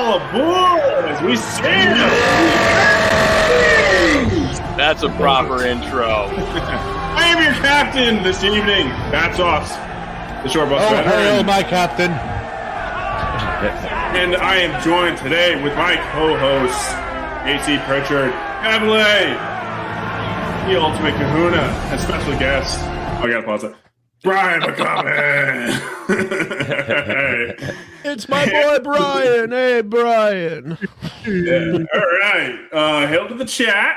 all aboard as we sail. That's a proper intro. I am your captain this evening, Bats Offs, the short bus veteran. Hail, my captain. And I am joined today with my co-hosts, AC Pritchard, Evely, the ultimate kahuna, and special guest, I gotta pause it, Brian McCubbin. It's my boy Brian. Hey, Brian. Yeah. All right. Hail to the chat.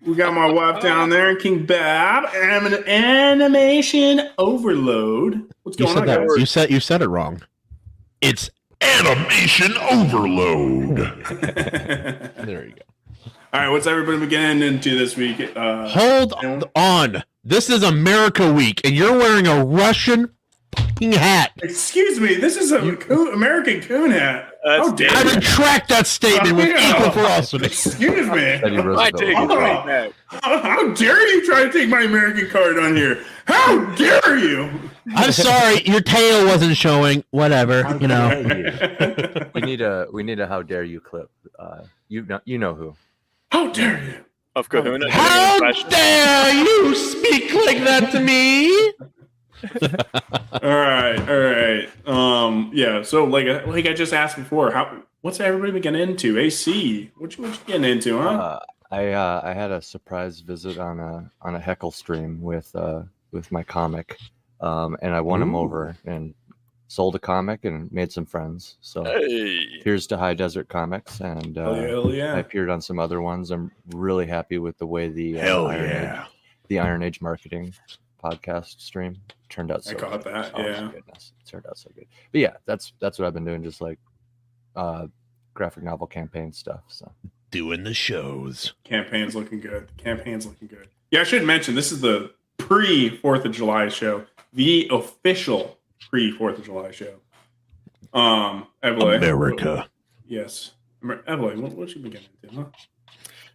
We got my wife down there, King Bab, and an animation overload. What's going on, guys? You said it wrong. It's animation overload. There you go. All right, what's everybody been getting into this week? Hold on. This is America Week, and you're wearing a Russian fucking hat. Excuse me, this is an American coon hat. How dare I you? retract that statement with equal ferocity. Excuse me. I take it back. How dare you try to take my American card on here? How dare you? I'm sorry, your tail wasn't showing. Whatever, you know. We need a how dare you clip. You know who. How dare you? Of Kahuna. How dare you speak like that to me? All right. Yeah. So, like I just asked before, what's everybody been getting into? AC, what you getting into, huh? I had a surprise visit on a heckle stream with my comic, and I won him over and sold a comic and made some friends. So here's to High Desert Comics, and Hell yeah. I appeared on some other ones. I'm really happy with the way the Iron Age marketing podcast stream turned out. So I caught good. that. Oh, Yeah, goodness, it turned out so good. But yeah, that's what I've been doing, just like graphic novel campaign stuff. So Doing the shows. campaign's looking good. Yeah, I should mention this is the pre-4th of July show, the official pre-4th of July show. Evelyn. America. Yes, Evelyn. What you been getting into, huh?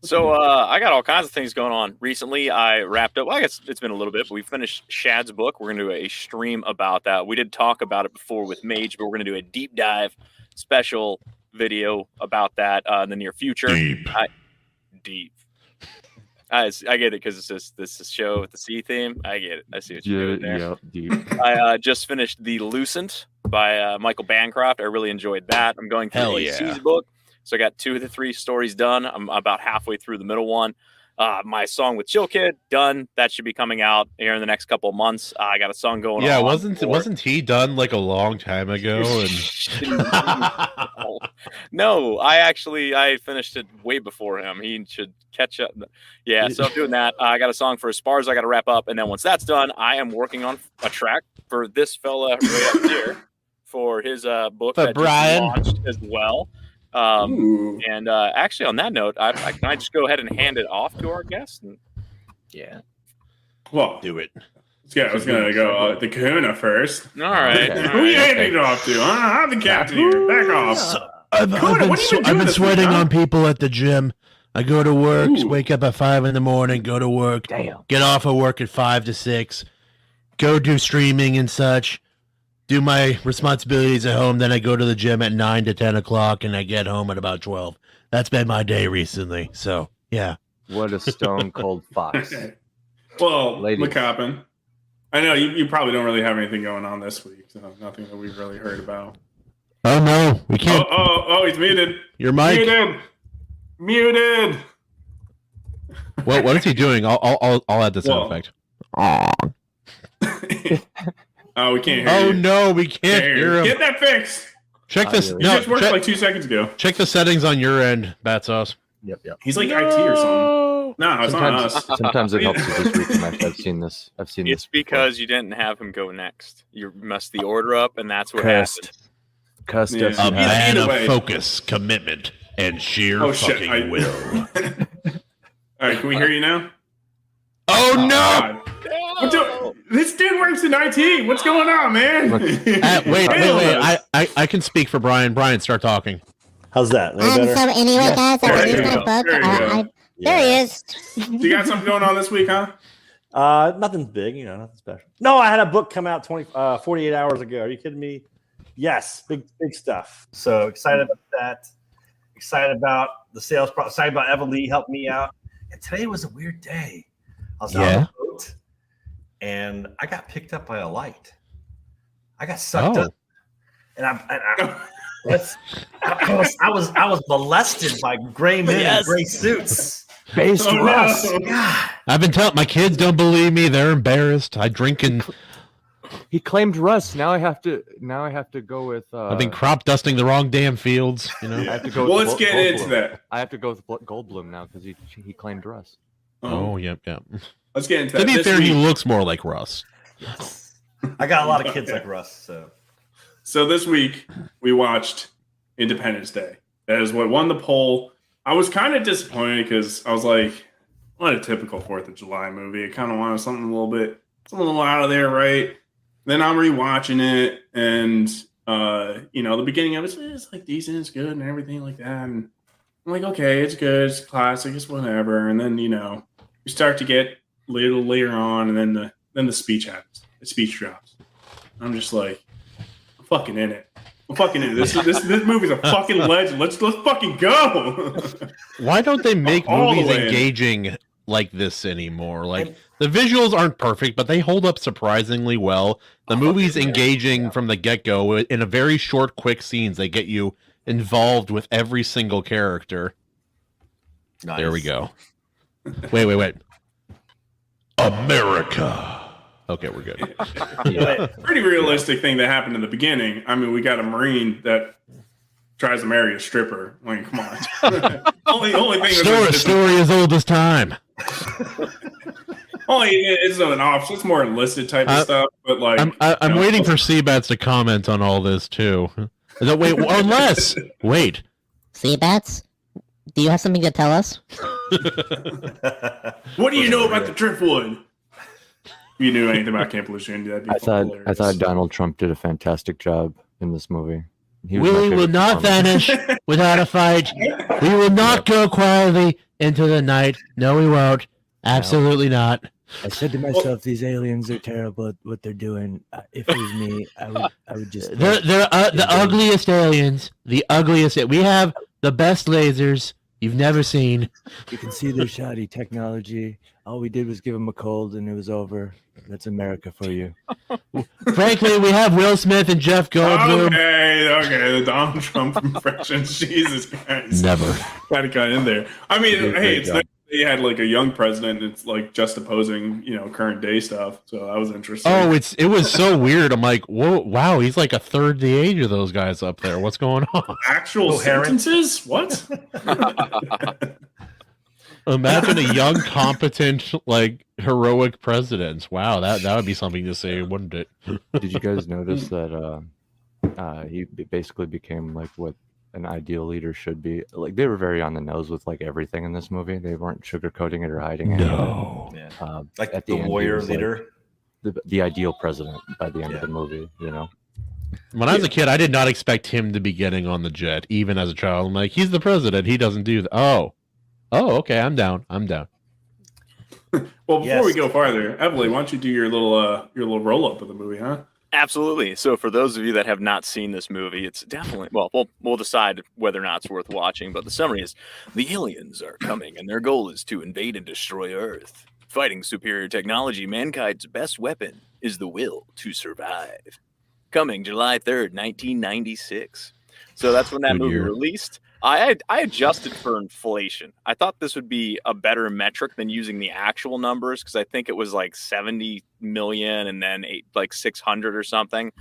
So I got all kinds of things going on. Recently, I wrapped up. Well, I guess it's been a little bit, but we finished Shad's book. We're going to do a stream about that. We did talk about it before with Mage, but we're going to do a deep dive special video about that in the near future. Deep. I get it because this is show with the sea theme. I get it. I see what you're doing there. Yeah, deep. I just finished The Lucent by Michael Bancroft. I really enjoyed that. I'm going through AC's book. So I got 2 of the 3 stories done. I'm about halfway through the middle one. My song with Chill Kid done. That should be coming out here in the next couple of months. I got a song going on. Yeah, wasn't he done like a long time ago? No, I finished it way before him. He should catch up. Yeah, so I'm doing that. I got a song for Spars I got to wrap up, and then once that's done, I am working on a track for this fella right up here for his book that Brian just launched as well. And actually, on that note, I can I just go ahead and hand it off to our guest? And, Yeah. Well, do it. I was gonna go the Kahuna first. all right. Okay. Who you handing it off to? I'm the captain here. Back off. I've been sweating huh? on people at the gym. I go to work, wake up at 5 a.m, go to work, get off of work at 5 to 6, go do streaming and such, do my responsibilities at home. Then I go to the gym at 9 to 10 o'clock, and I get home at about 12. That's been my day recently. So yeah. What a stone cold fox. Well, Ladies. McCoppin, I know you probably don't really have anything going on this week, so nothing that we've really heard about. Oh no, we can't. Oh, he's muted. Your mic. Muted. What is he doing? I'll add the sound effect. Oh, we can't hear Oh you. no, we can't hear him. Get that fixed. Check this. It No, just worked like 2 seconds ago. check the settings on your end, Bat Sauce. Yep. He's like IT or something. No, it's not us. Sometimes it helps to just reconnect. I've seen this. It's because you didn't have him go next. You messed the order up, and that's what Cursed. happened. Cussed Yeah. us. A Either man of way. focus, commitment, and sheer Oh, shit, fucking I- will. All right, can we hear you now? Oh no! God. This dude works in IT. What's going on, man? Wait. I can speak for Brian. Brian, start talking. How's that? Any better? So anyway, guys, I There released you my go. book. There you go. There he is. Do you got something going on this week, huh? Nothing big, nothing special. No, I had a book come out 48 hours ago. Are you kidding me? Yes, big stuff. So excited about that. Excited about the sales process. Excited about Eva Lee helping me out. And today was a weird day. I was out on the boat, and I got picked up by a light. I got sucked up, and I was molested by gray men in gray suits. Based Russ. God. I've been telling my kids don't believe me. They're embarrassed. I drink and He claimed Russ. Now I have to go with. I've been crop dusting the wrong damn fields. You know. I have to go. Well, with let's get into Goldblum. that. I have to go with Goldblum now because he claimed Russ. Oh, yep. Let's get into To that. be This fair, he week- looks more like Russ. I got a lot of kids like Russ. So this week we watched Independence Day. That is what won the poll. I was kind of disappointed because I was like, what a typical 4th of July movie. I kind of wanted something a little out of there, right? Then I'm rewatching it, and the beginning of it's like decent, it's good, and everything like that. And I'm like, okay, it's good, it's classic, it's whatever. And then you start to get a little later on, and then the speech happens. The speech drops. I'm just like, I'm fucking in it. I'm fucking in it. This movie's a fucking legend. Let's fucking go. Why don't they make All the movies way in. engaging like this anymore? Like the visuals aren't perfect, but they hold up surprisingly well. The movie's engaging from the get-go in a very short, quick scenes. They get you involved with every single character. Nice. There we go. Wait. America. Okay, we're good. Pretty realistic thing that happened in the beginning. I mean, we got a Marine that tries to marry a stripper. I mean, come on. only thing Story as old as time. only it's an off. It's more enlisted type of stuff. But like, I'm waiting for Seabats to comment on all this too. Wait. Seabats, do you have something to tell us? what do you know about the Driftwood? If you knew anything about Camp Lejeune, that'd be I thought hilarious. Donald Trump did a fantastic job in this movie. He was my We will favorite not performance. vanish without a fight. We will not go quietly into the night. No, we won't. Absolutely not. I said to myself, these aliens are terrible at what they're doing. If it was me, I would just. They're the ugliest aliens. The ugliest. We have the best lasers you've never seen. You can see their shoddy technology. All we did was give them a cold, and it was over. That's America for you. Frankly, we have Will Smith and Jeff Goldblum. Okay, the Donald Trump impressions. Jesus Christ. Never. Got to cut in there. I mean, did a hey, great it's job. nice they had like a young president. It's like just opposing, current day stuff. So that was interesting. Oh, it was so weird. I'm like, whoa, wow, he's like a third the age of those guys up there. What's going on? Actual Coherent. sentences? What? Imagine a young, competent, like heroic president. Wow, that would be something to say, wouldn't it? Did you guys notice that he basically became like what an ideal leader should be? Like they were very on the nose with like everything in this movie. They weren't sugarcoating it or hiding it. No. Yeah. Like At the end, he warrior was, like, leader. the ideal president by the end of the movie. When I was a kid, I did not expect him to be getting on the jet, even as a child. I'm like, he's the president. He doesn't do that. Oh, okay. I'm down. Well, before Yes. we go farther, Emily, why don't you do your little roll up of the movie, huh? Absolutely. So for those of you that have not seen this movie, it's definitely, we'll decide whether or not it's worth watching, but the summary is the aliens are coming and their goal is to invade and destroy Earth. Fighting superior technology, mankind's best weapon is the will to survive. Coming July 3rd, 1996. So that's when that Good movie year. released. I adjusted for inflation. I thought this would be a better metric than using the actual numbers because I think it was like 70 million and then like 600 or something.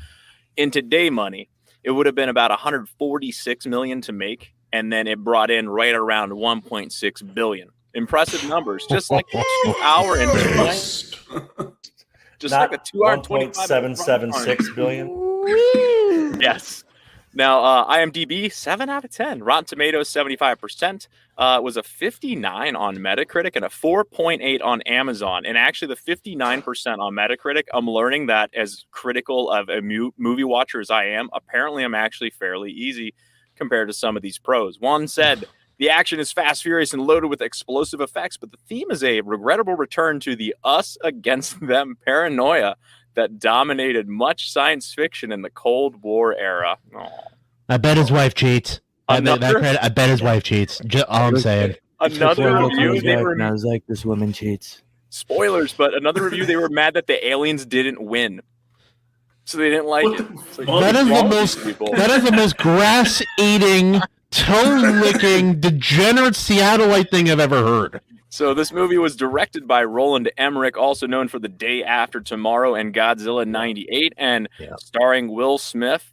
In today money, it would have been about 146 million to make, and then it brought in right around 1.6 billion. Impressive numbers, just like a 2 hour and just Not like a 2 hour and 25 minute 1.776 billion. Yes. Now, IMDb, 7 out of 10. Rotten Tomatoes, 75%. It was a 59 on Metacritic and a 4.8 on Amazon. And actually, the 59% on Metacritic, I'm learning that as critical of a movie watcher as I am, apparently I'm actually fairly easy compared to some of these pros. One said, the action is fast, furious, and loaded with explosive effects, but the theme is a regrettable return to the us against them paranoia that dominated much science fiction in the Cold War era. Aw. I bet his wife cheats. I bet his wife cheats. All I'm saying. Another review, they were and I was like, this woman cheats. spoilers, but another review, they were mad that the aliens didn't win. So they didn't like it. It's like, That is the most. That is the most grass-eating, toe-licking, degenerate Seattleite thing I've ever heard. So this movie was directed by Roland Emmerich, also known for The Day After Tomorrow and Godzilla '98, and starring Will Smith,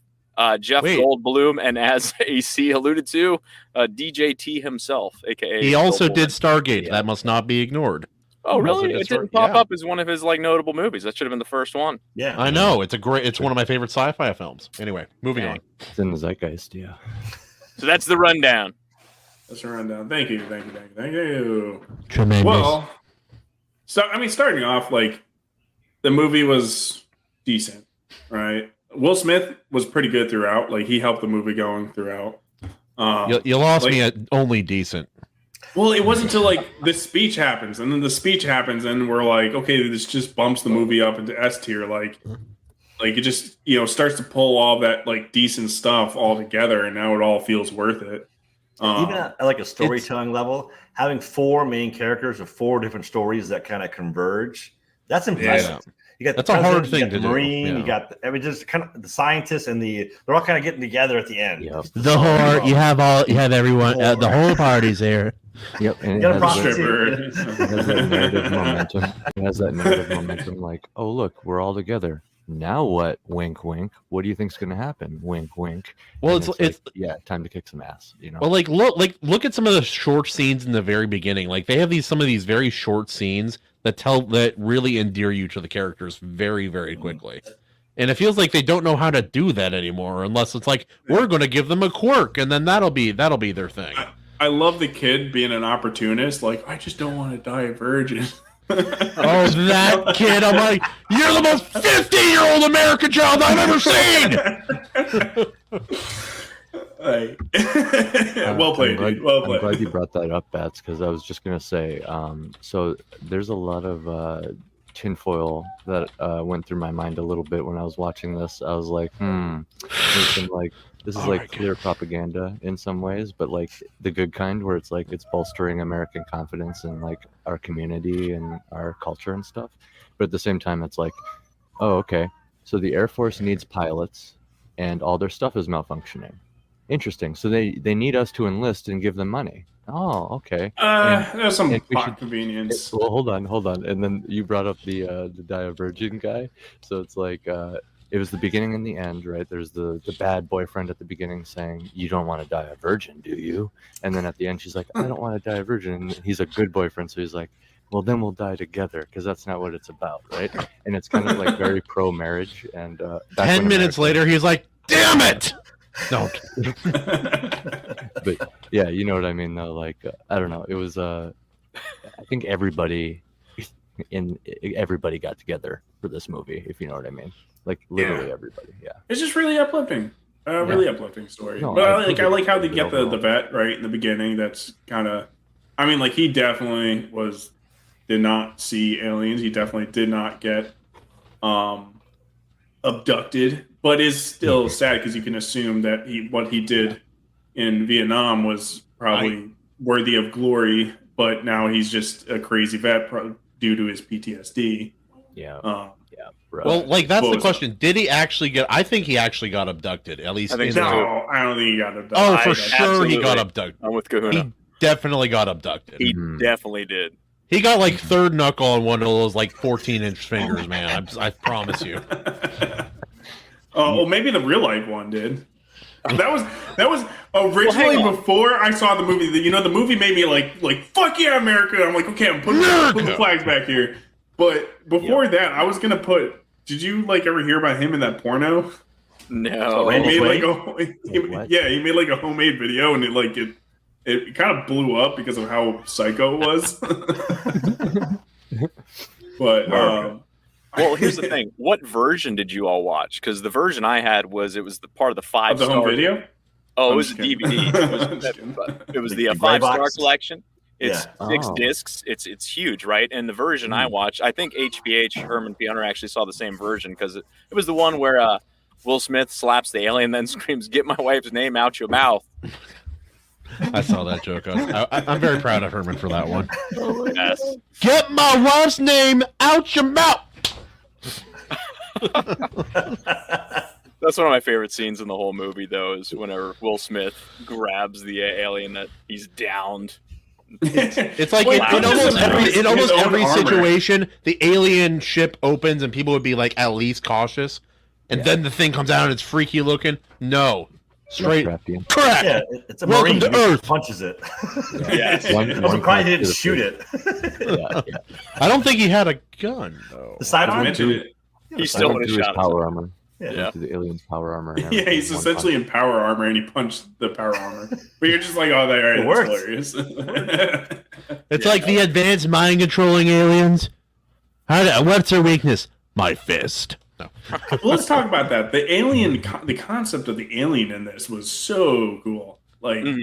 Jeff Goldblum, and as AC alluded to, DJT himself, aka. He also did Stargate. That must not be ignored. Oh, really? It didn't pop up as one of his like notable movies. That should have been the first one. Yeah, I know. It's one of my favorite sci-fi films. Anyway, moving on. It's in the zeitgeist, yeah. So that's the rundown. That's a rundown. Thank you. Tremendous. Well, so I mean, starting off, like the movie was decent, right? Will Smith was pretty good throughout. Like he helped the movie going throughout. You lost me at only decent. Well, it wasn't until like this speech happens, and then the speech happens, and we're like, okay, this just bumps the movie up into S tier. Like it just starts to pull all that like decent stuff all together, and now it all feels worth it. Even at like a storytelling level, having 4 main characters of 4 different stories that kind of converge, that's impressive. Yeah. You got That's a hard thing to do. Marine, Yeah. you got just kind of the scientists and they're all kind of getting together at the end. Yep. The whole you have everyone, the whole party's there. Yep. And You got a prostitute. Stripper. It has that narrative momentum. It has that narrative momentum. Like, oh look, we're all together. Now what? Wink, wink. What do you think's going to happen? Wink, wink. Well, And it's yeah, time to kick some ass. well, look at some of the short scenes in the very beginning. Like they have some of these very short scenes that really endear you to the characters very, very quickly. And it feels like they don't know how to do that anymore, unless it's like we're going to give them a quirk, and then that'll be their thing. I love the kid being an opportunist. Like I just don't want to die a virgin. Oh, that kid! I'm like, you're the most 50-year-old American child I've ever seen. Well played, dude. Well I'm played. glad you brought that up, Bats, because I was just gonna say. So there's a lot of tinfoil that went through my mind a little bit when I was watching this. I was like, this is like clear propaganda in some ways, but like the good kind, where it's like it's bolstering American confidence in like our community and our culture and stuff. But at the same time, it's like, oh, okay, so the Air Force needs pilots, and all their stuff is malfunctioning. Interesting. So they need us to enlist and give them money. Oh, okay. There's some and we plot should- convenience. Well, hold on. And then you brought up the Divergent guy. So it's like it was the beginning and the end, right? There's the bad boyfriend at the beginning saying, "You don't want to die a virgin, do you?" And then at the end, she's like, "I don't want to die a virgin." And he's a good boyfriend, so he's like, "Well, then we'll die together," because that's not what it's about, right? And it's kind of like very pro marriage. And 10 minutes later, he's like, "Damn it!" No. But yeah, you know what I mean, though. Like I don't know. It was I think everybody got together for this movie, if you know what I mean. Like literally everybody. Yeah. It's just really uplifting. Really uplifting story. No, but I I like how they agree get overall. the vet right in the beginning. That's kind of, I mean, like he definitely did not see aliens. He definitely did not get abducted, but is still sad because you can assume that what he did in Vietnam was probably worthy of glory. But now he's just a crazy vet due to his PTSD. Yeah. Right. Well, like that's What the was question. Did he actually get? I think he actually got abducted. At least. I think in so. the- No, I don't think he got abducted. Oh, for I- sure he got absolutely. abducted. I'm with Kahuna. He definitely got abducted. He Mhm. definitely did. He got like third knuckle on one of those like 14-inch fingers, man. I promise you. Well, maybe the real life one did. That was originally Well, hang on. before I saw the movie. The movie made me like fuck yeah, America. I'm like, okay, I'm putting the flags back here. But before that, I was gonna put. Did you like ever hear about him in that porno? No. Randy He made Quaid? like he made like a homemade video, and it kind of blew up because of how psycho it was. But Well, here's the thing. What version did you all watch? Because the version I had was the part of the five of the star home video. Oh, it I'm was a just kidding. DVD. I'm just kidding. It was the The gray 5-star box? collection. It's Yeah. 6 Oh. discs. It's huge, right? And the version I watched, I think HBH Herman P. Hunter actually saw the same version because it was the one where Will Smith slaps the alien, then screams, "Get my wife's name out your mouth." I saw that joke. I'm very proud of Herman for that one. Yes. Get my wife's name out your mouth. That's one of my favorite scenes in the whole movie, though, is whenever Will Smith grabs the alien that he's downed. It's like Wait, in how does almost his own every armor? situation, the alien ship opens and people would be like at least cautious, and then the thing comes out and it's freaky looking. No, straight Lovecraftian. correct. Yeah, it's a Welcome marine. to He Earth. punches it. Yes. I'm surprised he didn't shoot it. Yeah. I don't think he had a gun though. The I Sidon mentioned it. He still would have his shot power armor. Yeah. To the alien's power armor. And Yeah, everything he's in one essentially punch. in power armor, and he punched the power armor. But you're just like, oh, there, It that's worked. hilarious. It's like the advanced mind controlling aliens. What's their weakness? My fist. No. Well, let's talk about that. The alien, the concept of the alien in this was so cool. Like, Mhm.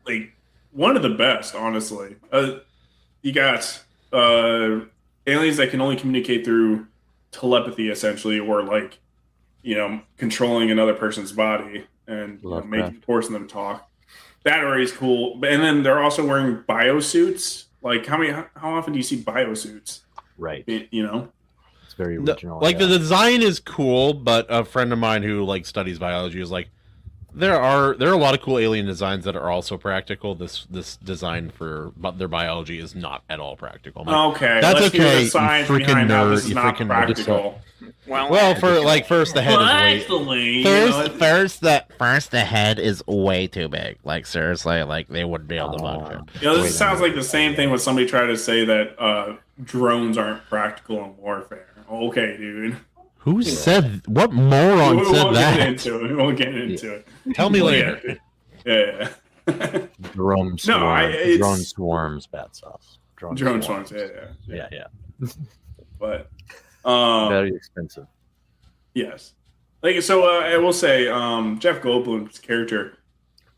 like one of the best, honestly. You got aliens that can only communicate through telepathy, essentially, or like, controlling another person's body and Lovecraft. forcing them to talk. That already is cool. And then they're also wearing biosuits. Like, how often do you see biosuits? Right. It's very The- original. like yeah. the design is cool, but a friend of mine who like studies biology is like, there are a lot of cool alien designs that are also practical. This design for their biology is not at all practical. I'm like, Okay, That's let's hear okay, the you science freaking behind how nerd, this is you not freaking nerd. practical. well, for like first the head Well, is way actually, first the head is way too big. Like seriously, like they wouldn't be able to function. this Wait a sounds minute. like the same thing when somebody tried to say that drones aren't practical in warfare. Okay, dude. Who said what moron We said won't get that? into it. We won't get into it. Tell me later. Yeah. drone swarms. No, it's- drone swarms. Bat sauce. Drone swarms. Yeah. But Very expensive. yes. Like so, I will say, Jeff Goldblum's character,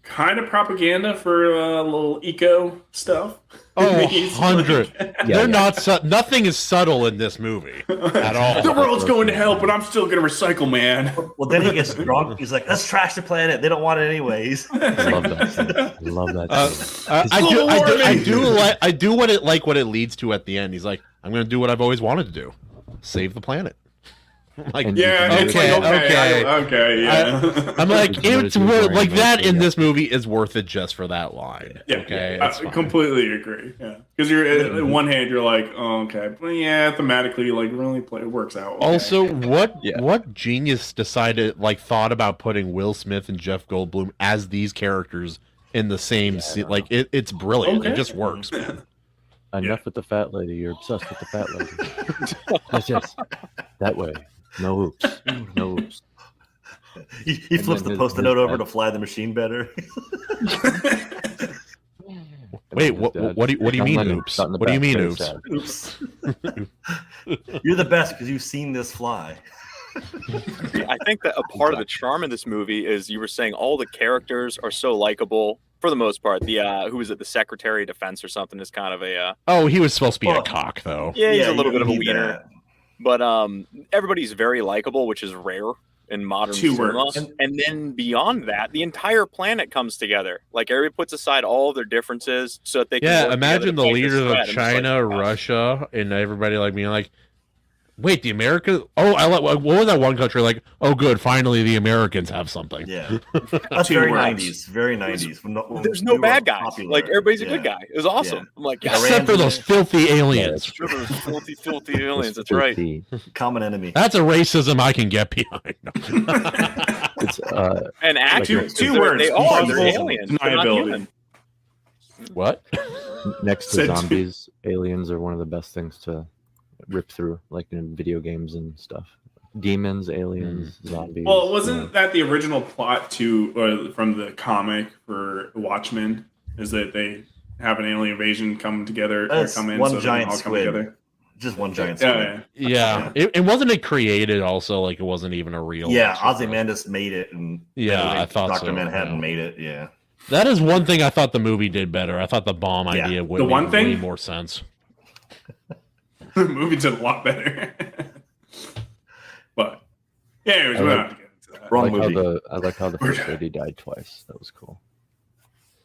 kind of propaganda for a little eco stuff. Oh, He's 100. like- They're not. Nothing is subtle in this movie at all. The world's going to hell, but I'm still going to recycle, man. Well, then he gets drunk. He's like, let's trash the planet. They don't want it anyways. I love that. Scene. I love that. Scene. I do what it leads to at the end. He's like, I'm going to do what I've always wanted to do, save the planet. I'm like, And- Yeah, it's Okay, like, okay. okay, yeah. I'm like, It's it's worth, like that in yeah. this movie is worth it just for that line. Yeah, Okay, I it's fine. completely agree. Yeah, because you're on one hand, you're like, oh, okay, but yeah, thematically, like really, it works out. Okay. Also, what Yeah. what genius thought about putting Will Smith and Jeff Goldblum as these characters in the same scene? Like it's brilliant. Okay. It just works. Man. Enough with the fat lady. You're obsessed with the fat lady. yes. That way. No oops. No oops. He flips then the his- post-it his note over dad- to fly the machine better. Wait, His what dad- do you mean, John Lennon oops? shot in the What do you back, mean, very oops? sad. Oops. You're the best because you've seen this fly. I think that a part of the charm of this movie is you were saying all the characters are so likable for the most part. The who is it? The Secretary of Defense or something is kind of a Oh, he was supposed to be Oh. a cock, though. yeah, he's a you little bit of a need wiener. that. But everybody's very likable, which is rare in modern Two cinema. words. And then beyond that, the entire planet comes together. Like everybody puts aside all of their differences so that they can Yeah, work imagine the together to fight this leaders of threat. And it's like, China, gosh. Russia, and everybody like being like, wait, the Americans? Oh, what was that one country like? Oh, good, finally the Americans have something. Yeah, that's Two very words. 90s. Very 90s. When There's we no were bad guys. popular. Like everybody's a good Yeah. guy. It was awesome. Yeah. I'm like, Yeah. yes, Except for those filthy aliens. sure, those filthy, filthy aliens. That's right. Filthy. Common enemy. That's a racism I can get behind. It's And actually, two words. They are. They're Plausible aliens. They're not deniability. human. What? next to Said two- zombies. Aliens are one of the best things to rip through, like in video games and stuff. Demons, aliens, zombies. Well, wasn't that the original plot from the comic for Watchmen? Is that they have an alien invasion come together, or That's come in, one so they giant all come squid. together? Just one giant squid. Yeah, Yeah, it wasn't it created also like it wasn't even a real. Yeah, actual- Ozymandias made it, and Yeah, think I thought Dr. so, Manhattan yeah. made it. Yeah, That is one thing I thought the movie did better. I thought the bomb Yeah. idea would The one make thing? way more sense. The movie did a lot better. But yeah, anyways, we don't have to get into that. Wrong movie. I like how the first lady died twice. That was cool.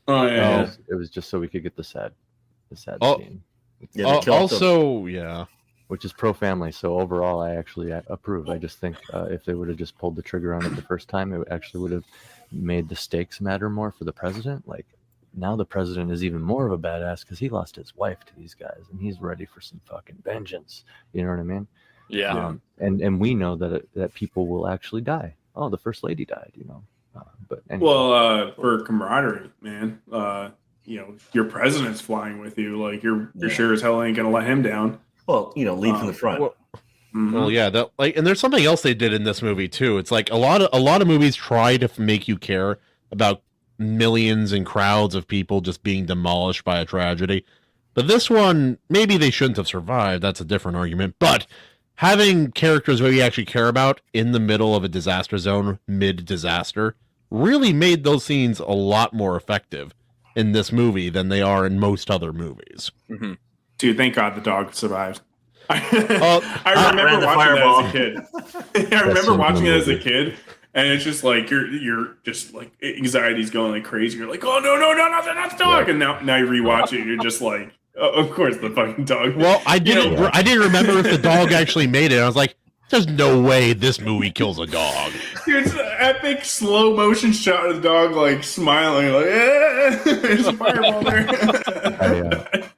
Oh yeah. It was just so we could get the sad Oh. scene, Yeah, they killed Also, yeah. which is pro family. So overall, I actually approve. I just think if they would have just pulled the trigger on it the first time, it actually would have made the stakes matter more for the president. Like now, the president is even more of a badass because he lost his wife to these guys, and he's ready for some fucking vengeance. You know what I mean? Yeah. And we know that people will actually die. Oh, the first lady died. But anyway. Well, for camaraderie, man. Your president's flying with you. Like you're sure as hell ain't gonna let him down. Well, lead from the front. Well, Mhm. well, yeah, and there's something else they did in this movie too. It's like a lot of movies try to make you care about millions and crowds of people just being demolished by a tragedy. But this one, maybe they shouldn't have survived. That's a different argument. But having characters that you actually care about in the middle of a disaster zone, mid-disaster, really made those scenes a lot more effective in this movie than they are in most other movies. Mm-hmm. Dude, thank God the dog survived. I ran remember the watching fireball. that as a kid. I remember watching it as a kid, and it's just like you're just like anxiety's going like crazy. You're like, oh no, not the dog, and now you rewatch it, and you're just like, oh, of course the fucking dog. Well, I didn't remember if the dog actually made it. I was like, there's no way this movie kills a dog. Dude, it's an epic slow motion shot of the dog like smiling, like, there's a fireball there.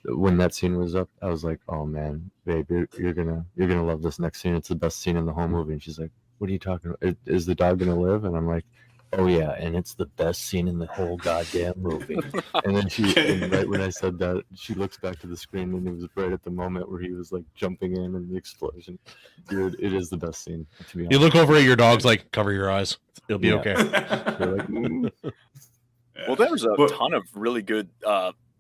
When that scene was up, I was like, "Oh man, babe, you're gonna love this next scene. It's the best scene in the whole movie." And she's like, "What are you talking about? Is the dog gonna live?" And I'm like, "Oh yeah, and it's the best scene in the whole goddamn movie." And then right when I said that, she looks back to the screen, and it was right at the moment where he was like jumping in and the explosion. Dude, it is the best scene to be honest. You look over at your dog's like, cover your eyes. It'll be Yeah. okay. They're like, Well, there's a But- ton of really good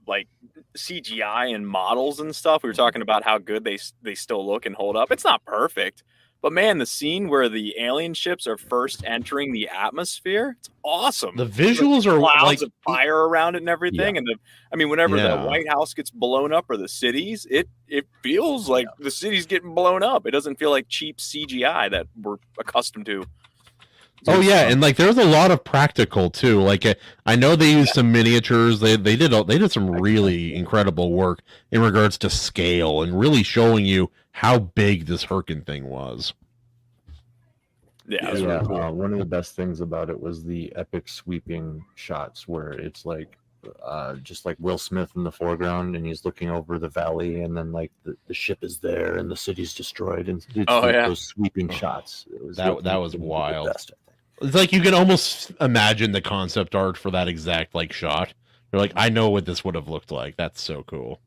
like CGI and models and stuff. We were talking about how good they still look and hold up. It's not perfect, but man, the scene where the alien ships are first entering the atmosphere, it's awesome. The visuals are Clouds like of fire around it and everything. And whenever Yeah. the White House gets blown up or the cities, it feels like the city's getting blown up. It doesn't feel like cheap CGI that we're accustomed to. Oh yeah, and like there's a lot of practical too. Like I know they used some miniatures. They did some really incredible work in regards to scale and really showing you how big this Hurricane thing was. Yeah, it's really cool. One of the best things about it was the epic sweeping shots where it's like just like Will Smith in the foreground and he's looking over the valley and then like the ship is there and the city's destroyed and it's those sweeping shots. That was wild. The best, I think. It's like you can almost imagine the concept art for that exact like shot. You're like, I know what this would have looked like. That's so cool.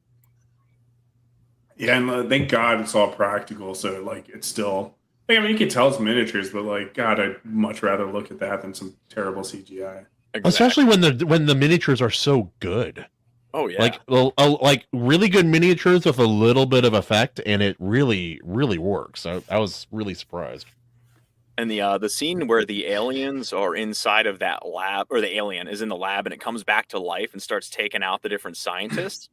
Yeah, and thank God it's all practical. So like it's still. I mean, you can tell it's miniatures, but like, God, I'd much rather look at that than some terrible CGI. Exactly. Especially when the miniatures are so good. Oh yeah, Like really good miniatures with a little bit of effect, and it really works. I was really surprised. and the scene where the aliens are inside of that lab, or the alien is in the lab, and it comes back to life and starts taking out the different scientists.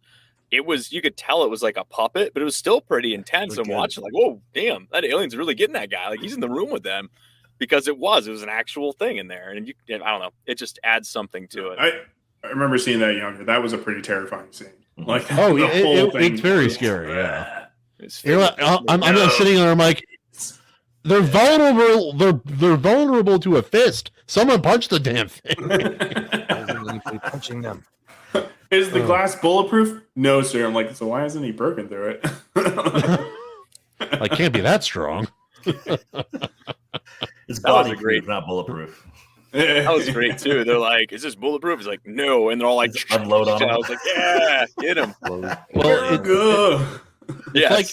You could tell it was like a puppet, but it was still pretty intense. I'm watching like, whoa, damn, that alien's really getting that guy. Like he's in the room with them, because it was an actual thing in there, and I don't know, it just adds something to it. I remember seeing that younger. That was a pretty terrifying scene. Like, Oh, the yeah, whole thing it's very was- scary. Yeah. It's You're like, I'm just sitting there. I'm like, they're vulnerable. They're vulnerable to a fist. Someone punch the damn thing. Why isn't anybody punching them? Is the glass bulletproof? No, sir. I'm like, so why isn't he broken through it? Like, can't be that strong. It's was body a great- proof, not bulletproof. That was great too. They're like, "Is this bulletproof?" He's like, "No," and they're all like, Just unload on I him. was like, "Yeah, get him." Well, Good. Yeah, like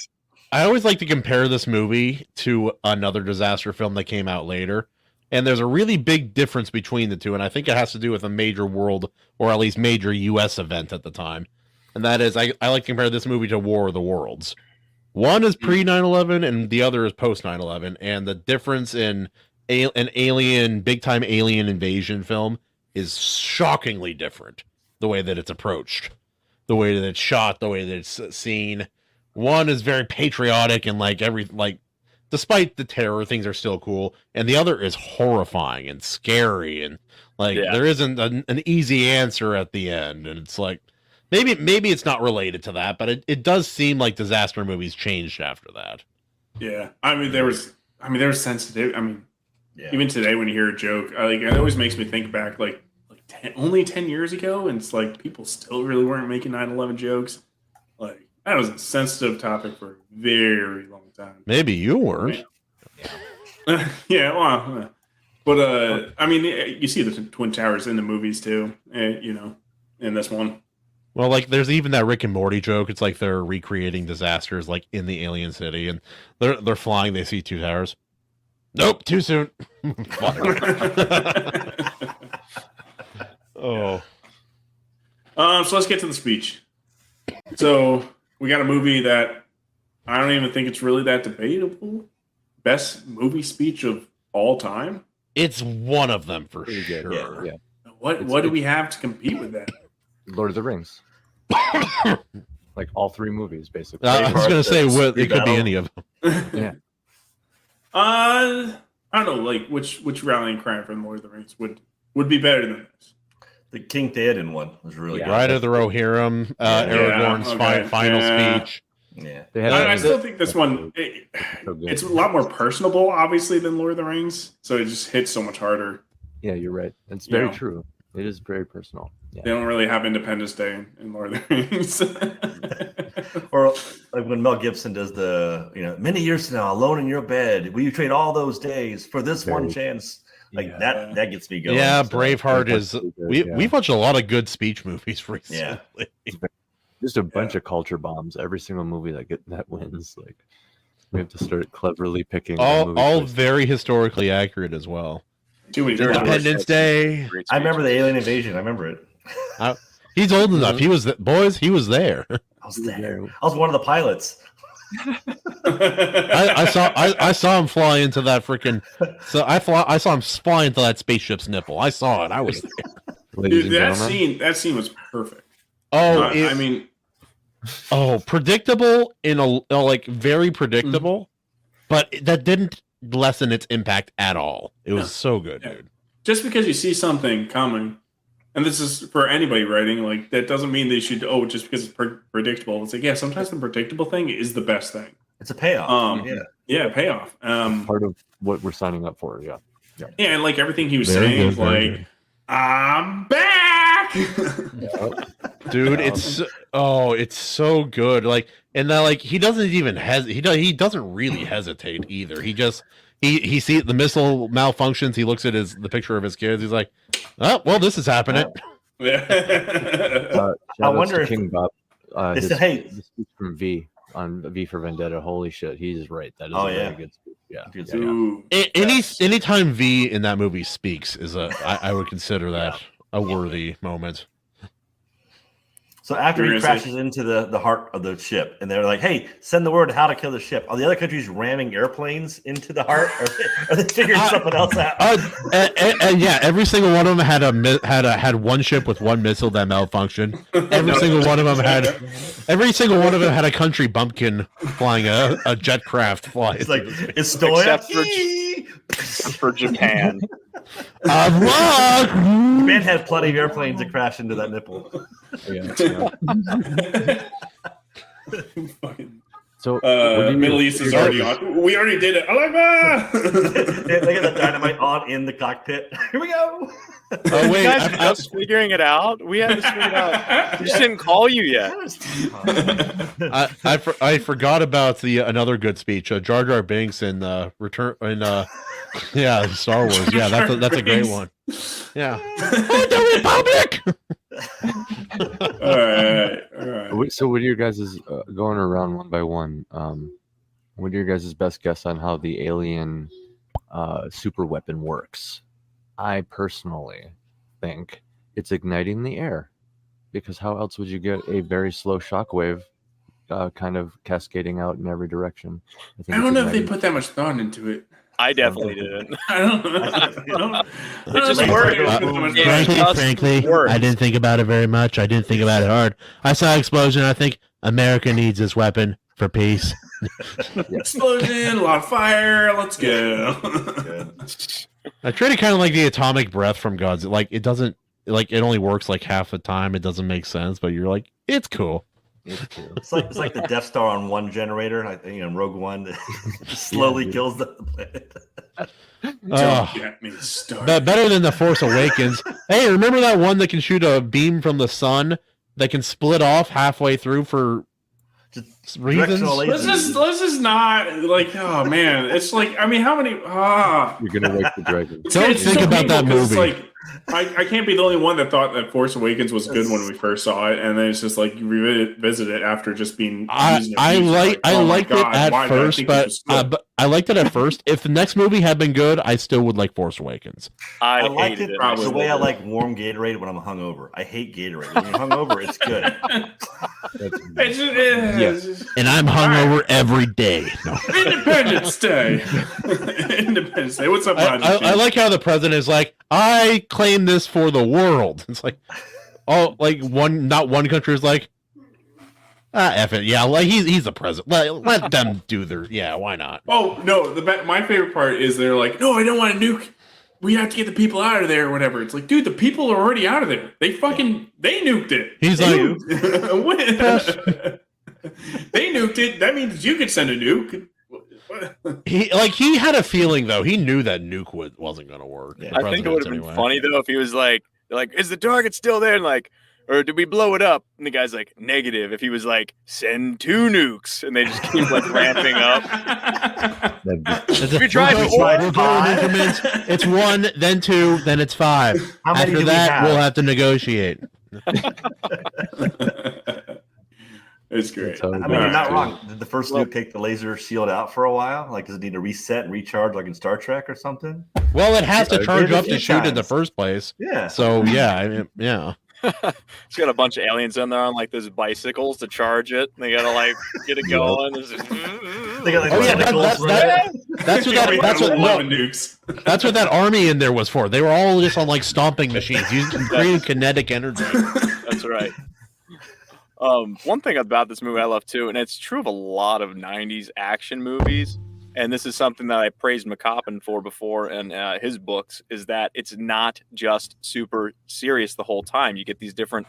I always like to compare this movie to another disaster film that came out later, and there's a really big difference between the two, and I think it has to do with a major world or at least major U.S. event at the time, and that is I like to compare this movie to War of the Worlds. One is pre 9/11 and the other is post 9/11, and the difference in an alien, big time alien invasion film is shockingly different. The way that it's approached, the way that it's shot, the way that it's seen. One is very patriotic and despite the terror, things are still cool. And the other is horrifying and scary, and there isn't an easy answer at the end. And it's like maybe it's not related to that, but it does seem like disaster movies changed after that. Yeah, there was sensitive. Even today when you hear a joke, it always makes me think back only 10 years ago, and it's like people still really weren't making 9/11 jokes. Like, that was a sensitive topic for a very long time. Maybe you weren't. Yeah, well, but you see the Twin Towers in the movies too, in this one. Well, there's even that Rick and Morty joke. It's like they're recreating disasters in the alien city, and they're flying. They see two towers. Nope, too soon. Oh. So let's get to the speech. So we got a movie that I don't even think it's really that debatable. Best movie speech of all time. It's one of them for Pretty good, sure. Yeah. What do we have to compete with that? Lord of the Rings. All three movies, basically. I was going to say it could be any of them. Yeah. I don't know, which rallying cry from Lord of the Rings would be better than this. The King Theoden one was really good. Ride of the Rohirrim, Aragorn's final speech. Yeah, I still think this one it's a lot more personable, obviously, than Lord of the Rings. So it just hits so much harder. Yeah, you're right. It's very true. It is very personal. Yeah. They don't really have Independence Day in Lord of the Rings. Or when Mel Gibson does many years from now, alone in your bed, will you trade all those days for this one chance? That gets me going. Yeah, Braveheart is. We've watched a lot of good speech movies recently. Yeah. Just a bunch of culture bombs. Every single movie that wins. We have to start cleverly picking all very historically accurate as well. Independence Day. I remember the alien invasion. I remember it. He's old enough. He was he was there. I was there. I was one of the pilots. I saw him fly into that freaking. So I saw him fly into that spaceship's nipple. I saw it. I was there. Dude, that scene was perfect. Predictable in a very predictable, but that didn't lessen its impact at all. It was so good, dude. Just because you see something coming, and this is for anybody writing, that doesn't mean they should. Just because it's predictable, it's sometimes the predictable thing is the best thing. It's a payoff. Payoff. Part of what we're signing up for. Yeah, and everything he was saying, I'm back, dude. It's so good. And that he doesn't even he doesn't really hesitate either. He just he sees the missile malfunctions. He looks at the picture of his kids. He's like, oh well, this is happening. I wonder if King Bob. They said, hey, the speech from V on V for Vendetta. Holy shit, he's right. That is a very good speech. Yeah. Anytime V in that movie speaks is I would consider that a worthy moment. So after he crashes into the heart of the ship, and they're like, "Hey, send the word how to kill the ship." Are the other countries ramming airplanes into the heart, or are they figuring something else out? And every single one of them had one ship with one missile that malfunctioned. Every single one of them had a country bumpkin flying a jet craft flying. It's like Estonia except for Japan. Japan had plenty of airplanes that crashed into that nipple. So Middle East is already on. We already did it. They got the dynamite on in the cockpit. Here we go. Oh wait, you guys are just figuring it out. We haven't figured it out. We just didn't call you yet. I forgot about another good speech. Jar Jar Binks in Return in Star Wars. Yeah, that's a great one. Yeah. The Republic. All right. So, what are your guys' going around one by one? What are your guys' best guess on how the alien super weapon works? I personally think it's igniting the air, because how else would you get a very slow shockwave kind of cascading out in every direction? I don't know if they put that much thought into it. I definitely didn't. I don't. It just worked. Frankly, works. I didn't think about it very much. I didn't think about it hard. I saw explosion. I think America needs this weapon for peace. Explosion, a lot of fire. Let's go. I treat it kind of like the atomic breath from Gods. Like it doesn't, like it only works like half the time. It doesn't make sense, but you're like, it's cool. It's like the Death Star on one generator. I think in Rogue One that slowly kills the planet. Don't get me started. But better than the Force Awakens. Hey, remember that one that can shoot a beam from the sun that can split off halfway through for reasons? Let's just not like. Oh man, it's like. I mean, how many? You're gonna wake the dragon. Don't think about that movie. Like, I can't be the only one that thought that Force Awakens was good when we first saw it, and then it's just like you revisit it after just being. I liked it at first, but I liked it at first. If the next movie had been good, I still would like Force Awakens. I like it the way I like warm Gatorade when I'm hungover. I hate Gatorade. When you're hungover, it's good. And I'm hungover every day. No. Independence Day. Independence Day. What's up, I like how the president is like, I claim this for the world. It's like, oh, like not one country is like, F it. Yeah, like he's the president. Let them do their. Yeah, why not? Oh no, my favorite part is they're like, no, I don't want to nuke. We have to get the people out of there or whatever. It's like, dude, the people are already out of there. They nuked it. He's they nuked it. That means you could send a nuke. He had a feeling though. He knew that nuke wasn't going to work. Yeah. I think it would have been funny though if he was like, is the target still there? And like, or did we blow it up? And the guy's like, negative. If he was like, send 2 nukes, and they just keep like ramping up. If you try increments, it's 1, then 2, then it's 5. After that, we'll have to negotiate. It's great. I mean, you're not wrong. Did the first nuke take the laser shield out for a while? Like, does it need to reset and recharge like in Star Trek or something? Well, it has to charge up to shoot in the first place. Yeah. So, yeah, I mean, yeah. It's got a bunch of aliens in there on like those bicycles to charge it. They gotta like get it going. They got like that's what that army in there was for. They were all just on like stomping machines using creating kinetic energy. That's right. One thing about this movie I love too, and it's true of a lot of '90s action movies, and this is something that I praised McCoppin for before in his books, is that it's not just super serious the whole time. You get these different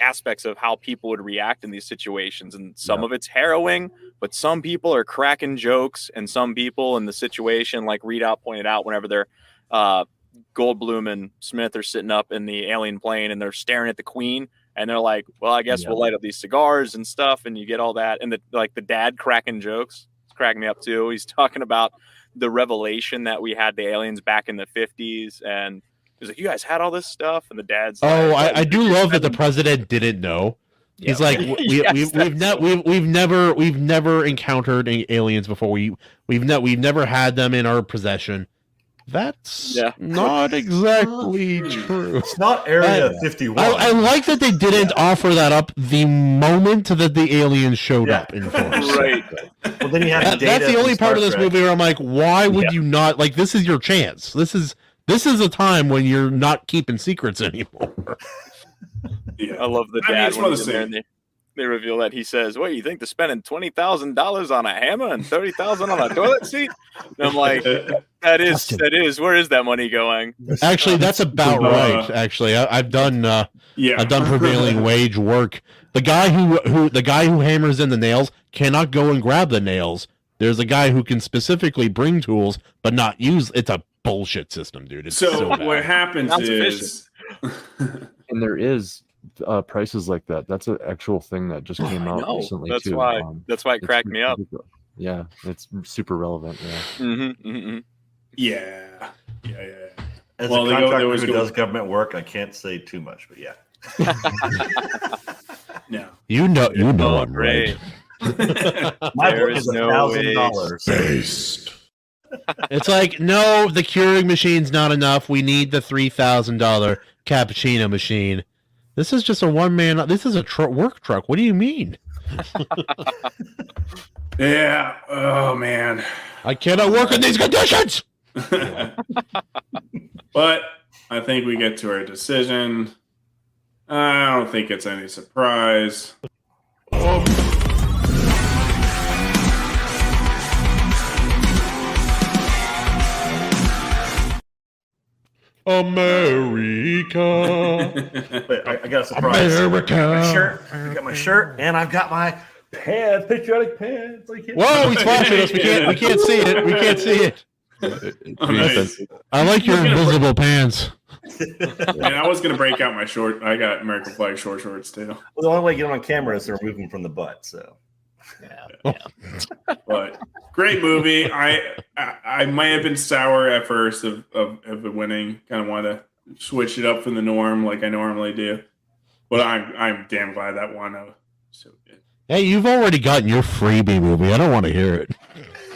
aspects of how people would react in these situations, and some of it's harrowing, but some people are cracking jokes, and some people in the situation, like Readout pointed out, whenever they're Goldblum and Smith are sitting up in the alien plane and they're staring at the Queen. And they're like, well, I guess we'll light up these cigars and stuff. And you get all that. And the dad cracking jokes. It's cracking me up too. He's talking about the revelation that we had the aliens back in the 50s. And he's like, you guys had all this stuff? And the dad's like, I do love that the president didn't know. Yeah. He's like, we've never encountered aliens before. We've never had them in our possession. That's not exactly true. It's not Area 51. I like that they didn't offer that up the moment that the aliens showed up in force. Right. Well, then you have that's the only part of this movie where I'm like, why would you not? Like, this is your chance. This is a time when you're not keeping secrets anymore. I love the dad when he's in there and they reveal that he says, "What, you think they're spending $20,000 on a hammer and $30,000 on a toilet seat?" And I'm like, that is. Where is that money going? Actually, that's about right. Actually, I've done prevailing wage work. The guy who hammers in the nails cannot go and grab the nails. There's a guy who can specifically bring tools but not use. It's a bullshit system, dude. It's so what happens is, and there is. Prices like that. That's an actual thing that just came out recently. That's too. Why. That's why it cracked me up. Yeah, it's super relevant. Yeah. Mm-hmm, mm-hmm. Yeah. As a contractor who does government work, I can't say too much, but yeah. No. You know, I'm right. My book is $1,000. Based. It's like, no, the Keurig machine's not enough. We need the $3,000 cappuccino machine. This is just a one-man. This is a work truck. What do you mean? Yeah. Oh man. I cannot work in these conditions. But I think we get to our decision. I don't think it's any surprise. America. But I got a surprise. America. My shirt. I got my shirt, and I've got my pants, patriotic pants. Like Whoa, he's flashing us. We can't see it. We can't see it. Oh, nice. I like your invisible pants. And I was gonna break out my short. I got American flag short shorts too. Well, the only way to get them on camera is to remove them from the butt. So, But great movie. I might have been sour at first of it winning. Kind of wanted to switch it up from the norm like I normally do. But I'm damn glad that won. So good. Hey, you've already gotten your freebie movie. I don't want to hear it.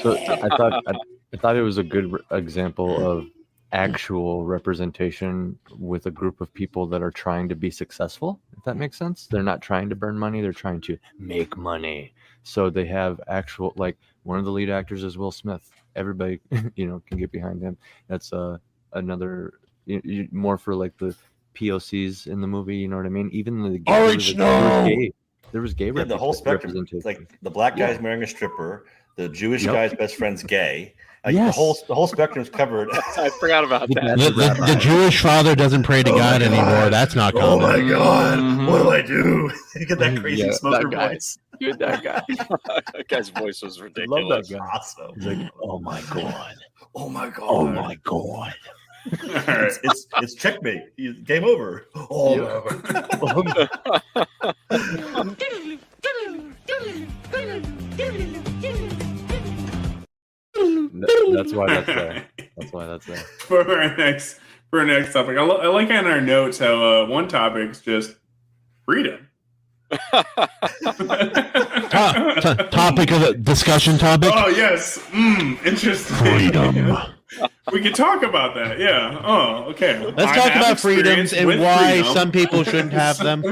So I thought it was a good example of actual representation with a group of people that are trying to be successful, if that makes sense. They're not trying to burn money, they're trying to make money. So they have actual, like, one of the lead actors is Will Smith. Everybody, can get behind him. That's another more for like the POCs in the movie. You know what I mean? Even the there was gay. the whole spectrum. It's like the black guy's marrying a stripper. The Jewish guy's best friend's gay. Like Yes. the whole spectrum's covered. I forgot about that. The Jewish father doesn't pray to God anymore. That's not Oh common. my God! Mhm. What do I do? You get that crazy Yeah, smoker that guy. voice. Dude, that guy. That guy's voice was Love ridiculous. that guy. Awesome. He's like, oh my god. Oh my God! Oh my god. All right. It's checkmate. Game over. Oh That's why that's there. That's why that's there. For our next topic, I like on our notes how one topic's just freedom. Topic of the discussion topic. Oh yes, interesting. Freedom. We could talk about that. Yeah. Oh, okay. Let's I talk have about freedoms experience and with why freedom. some people shouldn't have them.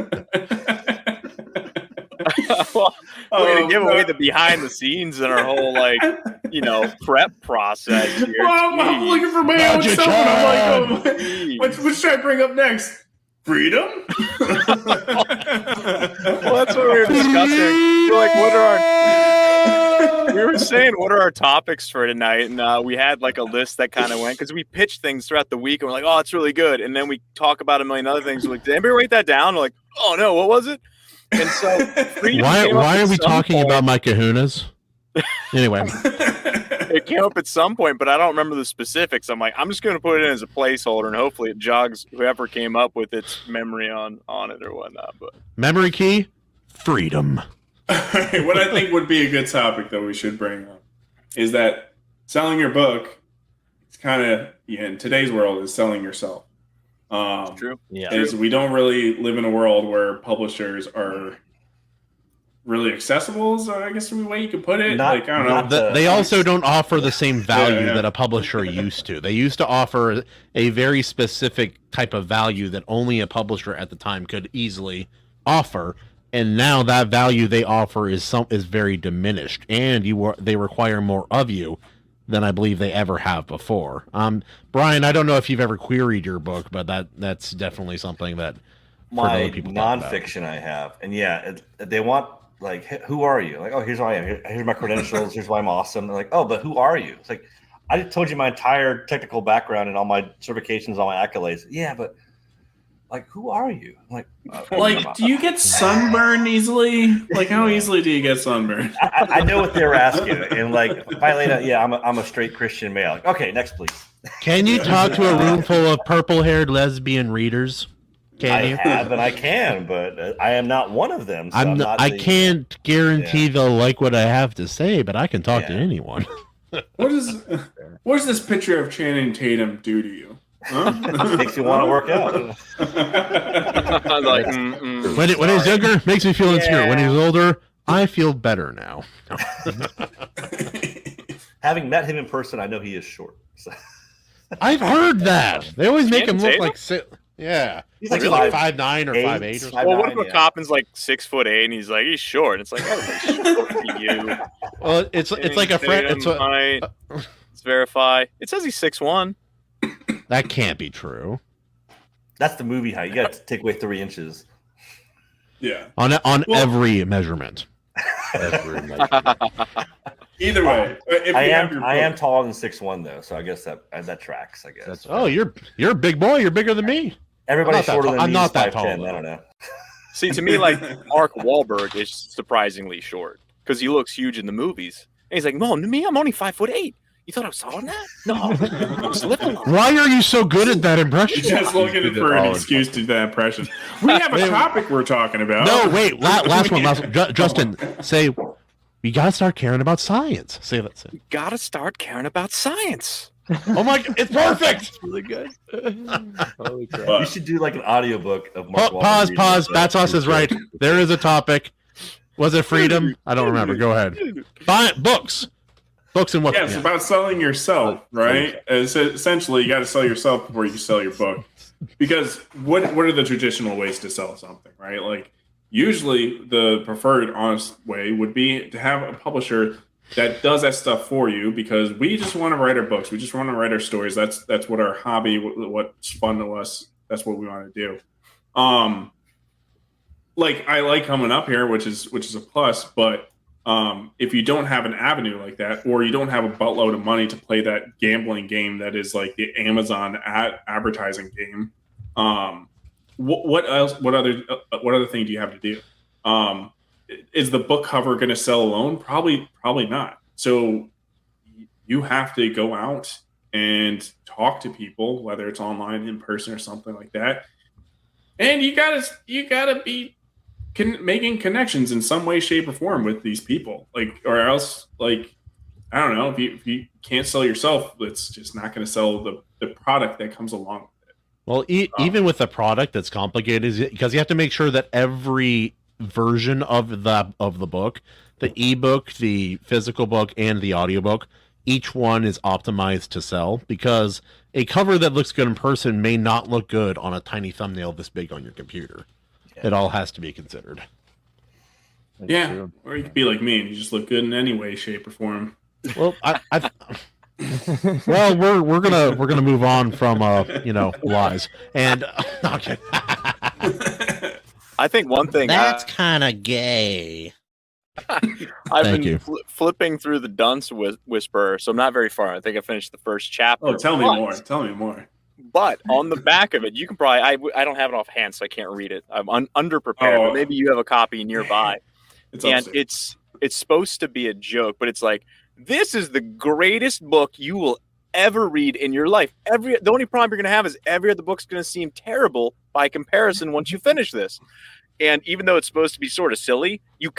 Well, we're gonna give away the behind the scenes and our whole prep process here. Well, I'm Jeez. looking for my own Magic stuff. And I'm like, Jeez. what should I bring up next? Freedom? Well, that's what we were discussing. We're like, we were saying, what are our topics for tonight? And we had like a list that kind of went, because we pitched things throughout the week and we're like, oh, it's really good. And then we talk about a million other things. We're like, did anybody write that down? We're like, oh no, what was it? And so freedom came up Why at are we some talking point. about my kahunas? Anyway, It came up at some point, but I don't remember the specifics. I'm like, I'm just going to put it in as a placeholder, and hopefully it jogs whoever came up with its memory on it or whatnot. But memory key, freedom. What I think would be a good topic that we should bring up is that selling your book, it's kind of, in today's world, is selling yourself. true. Yeah. Is we don't really live in a world where publishers are really accessible, is I guess the way you could put it. Not- I don't not know. They also don't offer the same value Yeah. that a publisher used to. They used to offer a very specific type of value that only a publisher at the time could easily offer, and now that value they offer is very diminished, and they require more of you than I believe they ever have before. Brian, I don't know if you've ever queried your book, but that's definitely something that My other people talk about. nonfiction I have, and they want, like, who are you? Like, oh, here's who I am. Here's my credentials. Here's why I'm awesome. They're like, oh, but who are you? It's like, I just told you my entire technical background and all my certifications, all my accolades. Yeah, but like, who are you? I'm like, Like, do you get sunburned easily? Like, how easily do you get sunburned? I know what they were asking, and like, if I laid out, yeah, I'm a straight Christian male. Like, okay, next, please. Can you talk to a room full of purple-haired lesbian readers? Can I you? have and I can, but I am not one of them. So I'm not I the- can't guarantee they'll like what I have to say, but I can talk to Yeah. anyone. What does this picture of Channing Tatum do to you? Huh? Makes you want to work out. I was like, When he's younger, makes me feel insecure. When he's older, I feel better now. Having met him in person, I know he is short. So. I've heard that. They always make him look Tatum? like Yeah. He's Like, like 5'9" or 5'8", 5'8" or something. Well, what if 5'9", a Coppin's like 6'8" and he's like he's short? And it's like everybody's short for you. Well, it's like a friend. It's height. Let's verify. It says he's 6'1". that can't be true. That's the movie height. You got to take away 3 inches. Yeah. On every measurement. Either way, if I you have your am book- taller than 6'1" though, so I guess that tracks. I guess That's Oh, you're a big boy. You're bigger than me. everybody's I'm not that shorter tall. than I'm me. not is that 5'10". tall, I though. don't know. See, to me, like Mark Wahlberg is surprisingly short because he looks huge in the movies. And he's like, "No, me, I'm only 5'8". You thought I was taller than that? No, I'm just living. Why are you so good at that impression? just looking for an excuse to do that impression. We have a topic we're talking about. No, wait. Last one. Justin, say you gotta start caring about science. Say that. Say. Gotta start caring about science. Oh my! It's perfect. really good. Holy crap. But- You should do like an audiobook of Mark Wahlberg Pause. reading Pause. it. Bats Sauce is right. There is a topic. Was it freedom? I don't remember. Go ahead. Books. Books and what? Yeah, it's about selling yourself, right? It's essentially, you got to sell yourself before you sell your book. Because what are the traditional ways to sell something, right? Like, usually the preferred, honest way would be to have a publisher that does that stuff for you, because we just want to write our books. We just want to write our stories. That's what our hobby, what's fun to us. That's what we want to do. Like, I like coming up here, which is a plus, but if you don't have an avenue like that, or you don't have a buttload of money to play that gambling game that is like the Amazon advertising game, what other thing do you have to do? Is the book cover going to sell alone? Probably not. So you have to go out and talk to people, whether it's online, in person, or something like that. And you gotta be making connections in some way, shape, or form with these people, like, or else, like, I don't know, if you can't sell yourself, it's just not going to sell the product that comes along with it. Well, even with a product that's complicated, because you have to make sure that every version of the book, the ebook, the physical book, and the audiobook, each one is optimized to sell, because a cover that looks good in person may not look good on a tiny thumbnail this big on your computer. It all has to be considered. That's Yeah, true. or you could be like me and you just look good in any way, shape, or form. Well, well, we're gonna move on from lies and okay. I think one thing That's kind of gay. I've Thank been you. flipping through the Dunce Whisperer, so I'm not very far. I think I finished the first chapter. Oh, tell me But- more. Tell me more. But on the back of it, you can probably I don't have it offhand, so I can't read it. I'm underprepared, Oh. but maybe you have a copy nearby. It's And upstairs. it's supposed to be a joke, but it's like, this is the greatest book you will ever read in your life. The only problem you're going to have is every other book's going to seem terrible by comparison once you finish this. And even though it's supposed to be sort of silly, you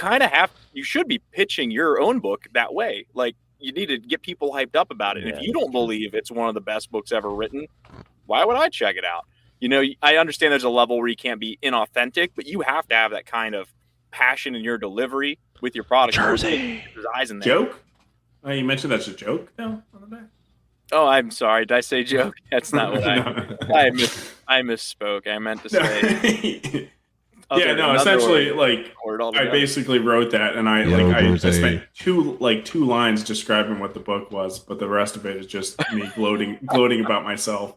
should be pitching your own book that way. Like, you need to get people hyped up about it. And if you don't believe it's one of the best books ever written, why would I check it out? I understand there's a level where you can't be inauthentic, but you have to have that kind of passion in your delivery with your product. Jersey. There's eyes in there. Joke? Oh, you mentioned that's a joke now on the back? Oh, I'm sorry. Did I say joke? That's not what I misspoke. I meant to say. Yeah, no, essentially, like, word I altogether. basically wrote that, and I spent two lines describing what the book was, but the rest of it is just me gloating about myself.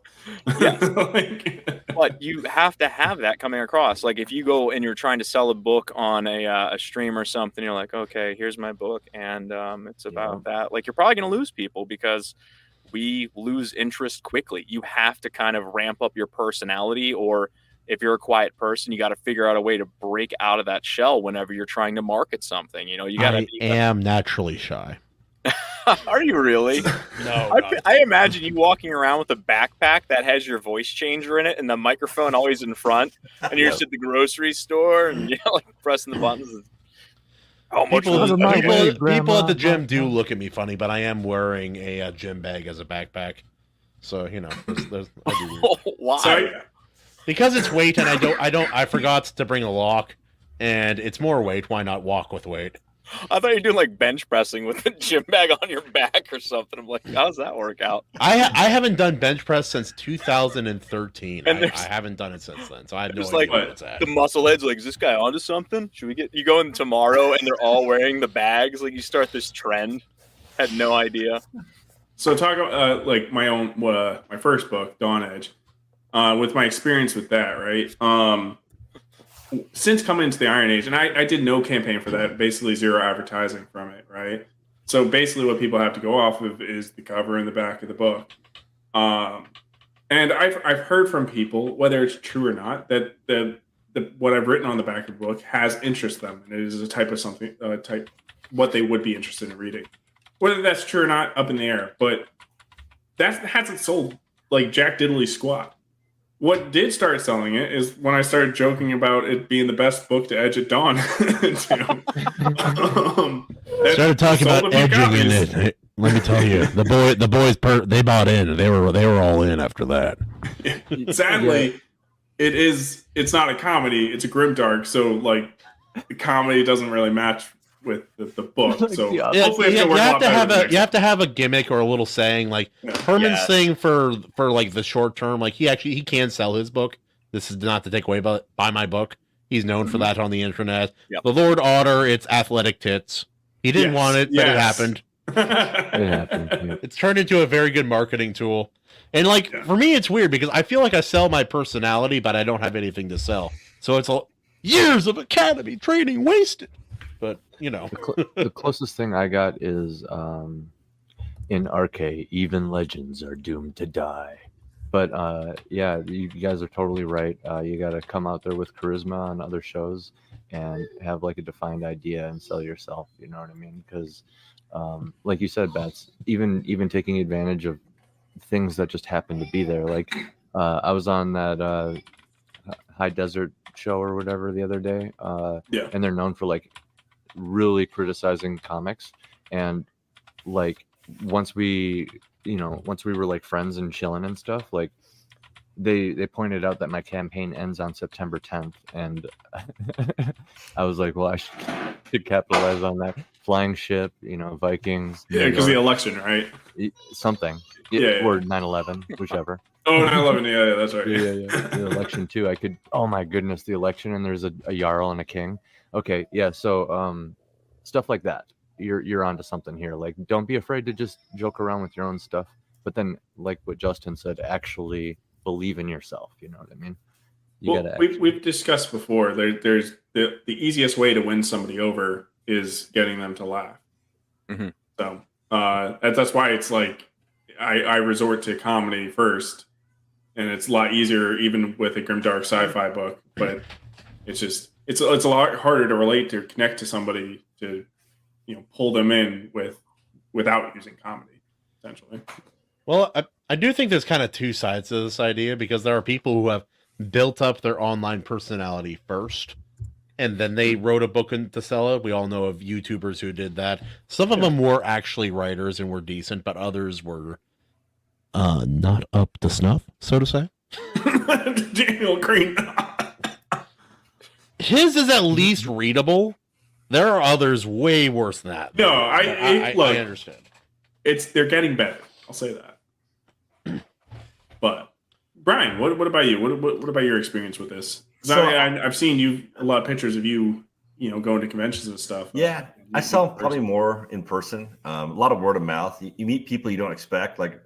Yeah. Like, But you have to have that coming across. Like, if you go and you're trying to sell a book on a stream or something, you're like, okay, here's my book, and it's about that. Like, you're probably going to lose people because we lose interest quickly. You have to kind of ramp up your personality, or if you're a quiet person, you got to figure out a way to break out of that shell whenever you're trying to market something. You got I to. am naturally shy. Are you really? No, I imagine you walking around with a backpack that has your voice changer in it and the microphone always in front, and you're just at the grocery store and like pressing the buttons. How much people, was Out of that? my way, people at Grandma. the gym do look at me funny, but I am wearing a gym bag as a backpack, so I do Why? so because it's weight, and I forgot to bring a lock, and it's more weight. Why not walk with weight? I thought you were doing like bench pressing with a gym bag on your back or something. I'm like, how does that work out? I haven't done bench press since 2013. And I haven't done it since then, so I have no Just idea like where it's at. the muscle heads, like, is this guy onto something? Should we get you going tomorrow? And they're all wearing the bags. Like, you start this trend. Had no idea. So talk about like my first book, Dawn Edge, with my experience with that, right? Since coming into the Iron Age, and I did no campaign for that, basically zero advertising from it, right? So basically what people have to go off of is the cover and the back of the book. And I've heard from people, whether it's true or not, that what I've written on the back of the book has interest them, and it is a type of something, what they would be interested in reading. Whether that's true or not, up in the air, but that hasn't sold like Jack Diddley squat. What did start selling it is when I started joking about it being the best book to edge at dawn. Started talking about edging in it. Let me tell you, the boys they bought in. They were all in after that. Sadly, it's not a comedy. It's a grimdark. So like the comedy doesn't really match with the book. So hopefully you have to have a gimmick or a little saying. Like Herman's thing for like the short term. Like he can sell his book. This is not to take away by my book. He's known for that on the internet. Yep. The Lord Otter, it's athletic tits. He didn't want it, but it happened. It happened. Yeah. It's turned into a very good marketing tool. And like for me, it's weird because I feel like I sell my personality, but I don't have anything to sell. So it's years of academy training wasted. But you know, the closest thing I got is in RK, even legends are doomed to die. But yeah, you guys are totally right. You got to come out there with charisma on other shows and have like a defined idea and sell yourself. You know what I mean? Because like you said, Bats, even taking advantage of things that just happen to be there. Like I was on that High Desert show or whatever the other day, and they're known for like really criticizing comics, and like once we were like friends and chilling and stuff, like they pointed out that my campaign ends on September 10th, and I was like, well, I should capitalize on that. Flying ship, Vikings. Yeah, because the election, right? Something. Or 9/11, whichever. Oh, 9/11, yeah, that's right. Yeah. The election too. I could. Oh my goodness, the election, and there's a jarl and a king. Okay, yeah. So stuff like that. You're onto something here. Like, don't be afraid to just joke around with your own stuff. But then, like what Justin said, actually believe in yourself. You know what I mean? We've discussed before. There's the easiest way to win somebody over is getting them to laugh. Mm-hmm. So that's why it's like I resort to comedy first, and it's a lot easier even with a grimdark sci-fi book. But it's a lot harder to relate to, connect to somebody, to pull them in without using comedy, essentially. Well, I do think there's kind of two sides to this idea, because there are people who have built up their online personality first, and then they wrote a book to sell it. We all know of YouTubers who did that. Some of them were actually writers and were decent, but others were not up to snuff, so to say. Daniel Green. His is at least readable. There are others way worse than that. No, I understand. They're getting better. I'll say that. But Brian, what about you? What about your experience with this? So, I've seen a lot of pictures of you, going to conventions and stuff. Yeah, I sell probably more in person. A lot of word of mouth. You meet people you don't expect. Like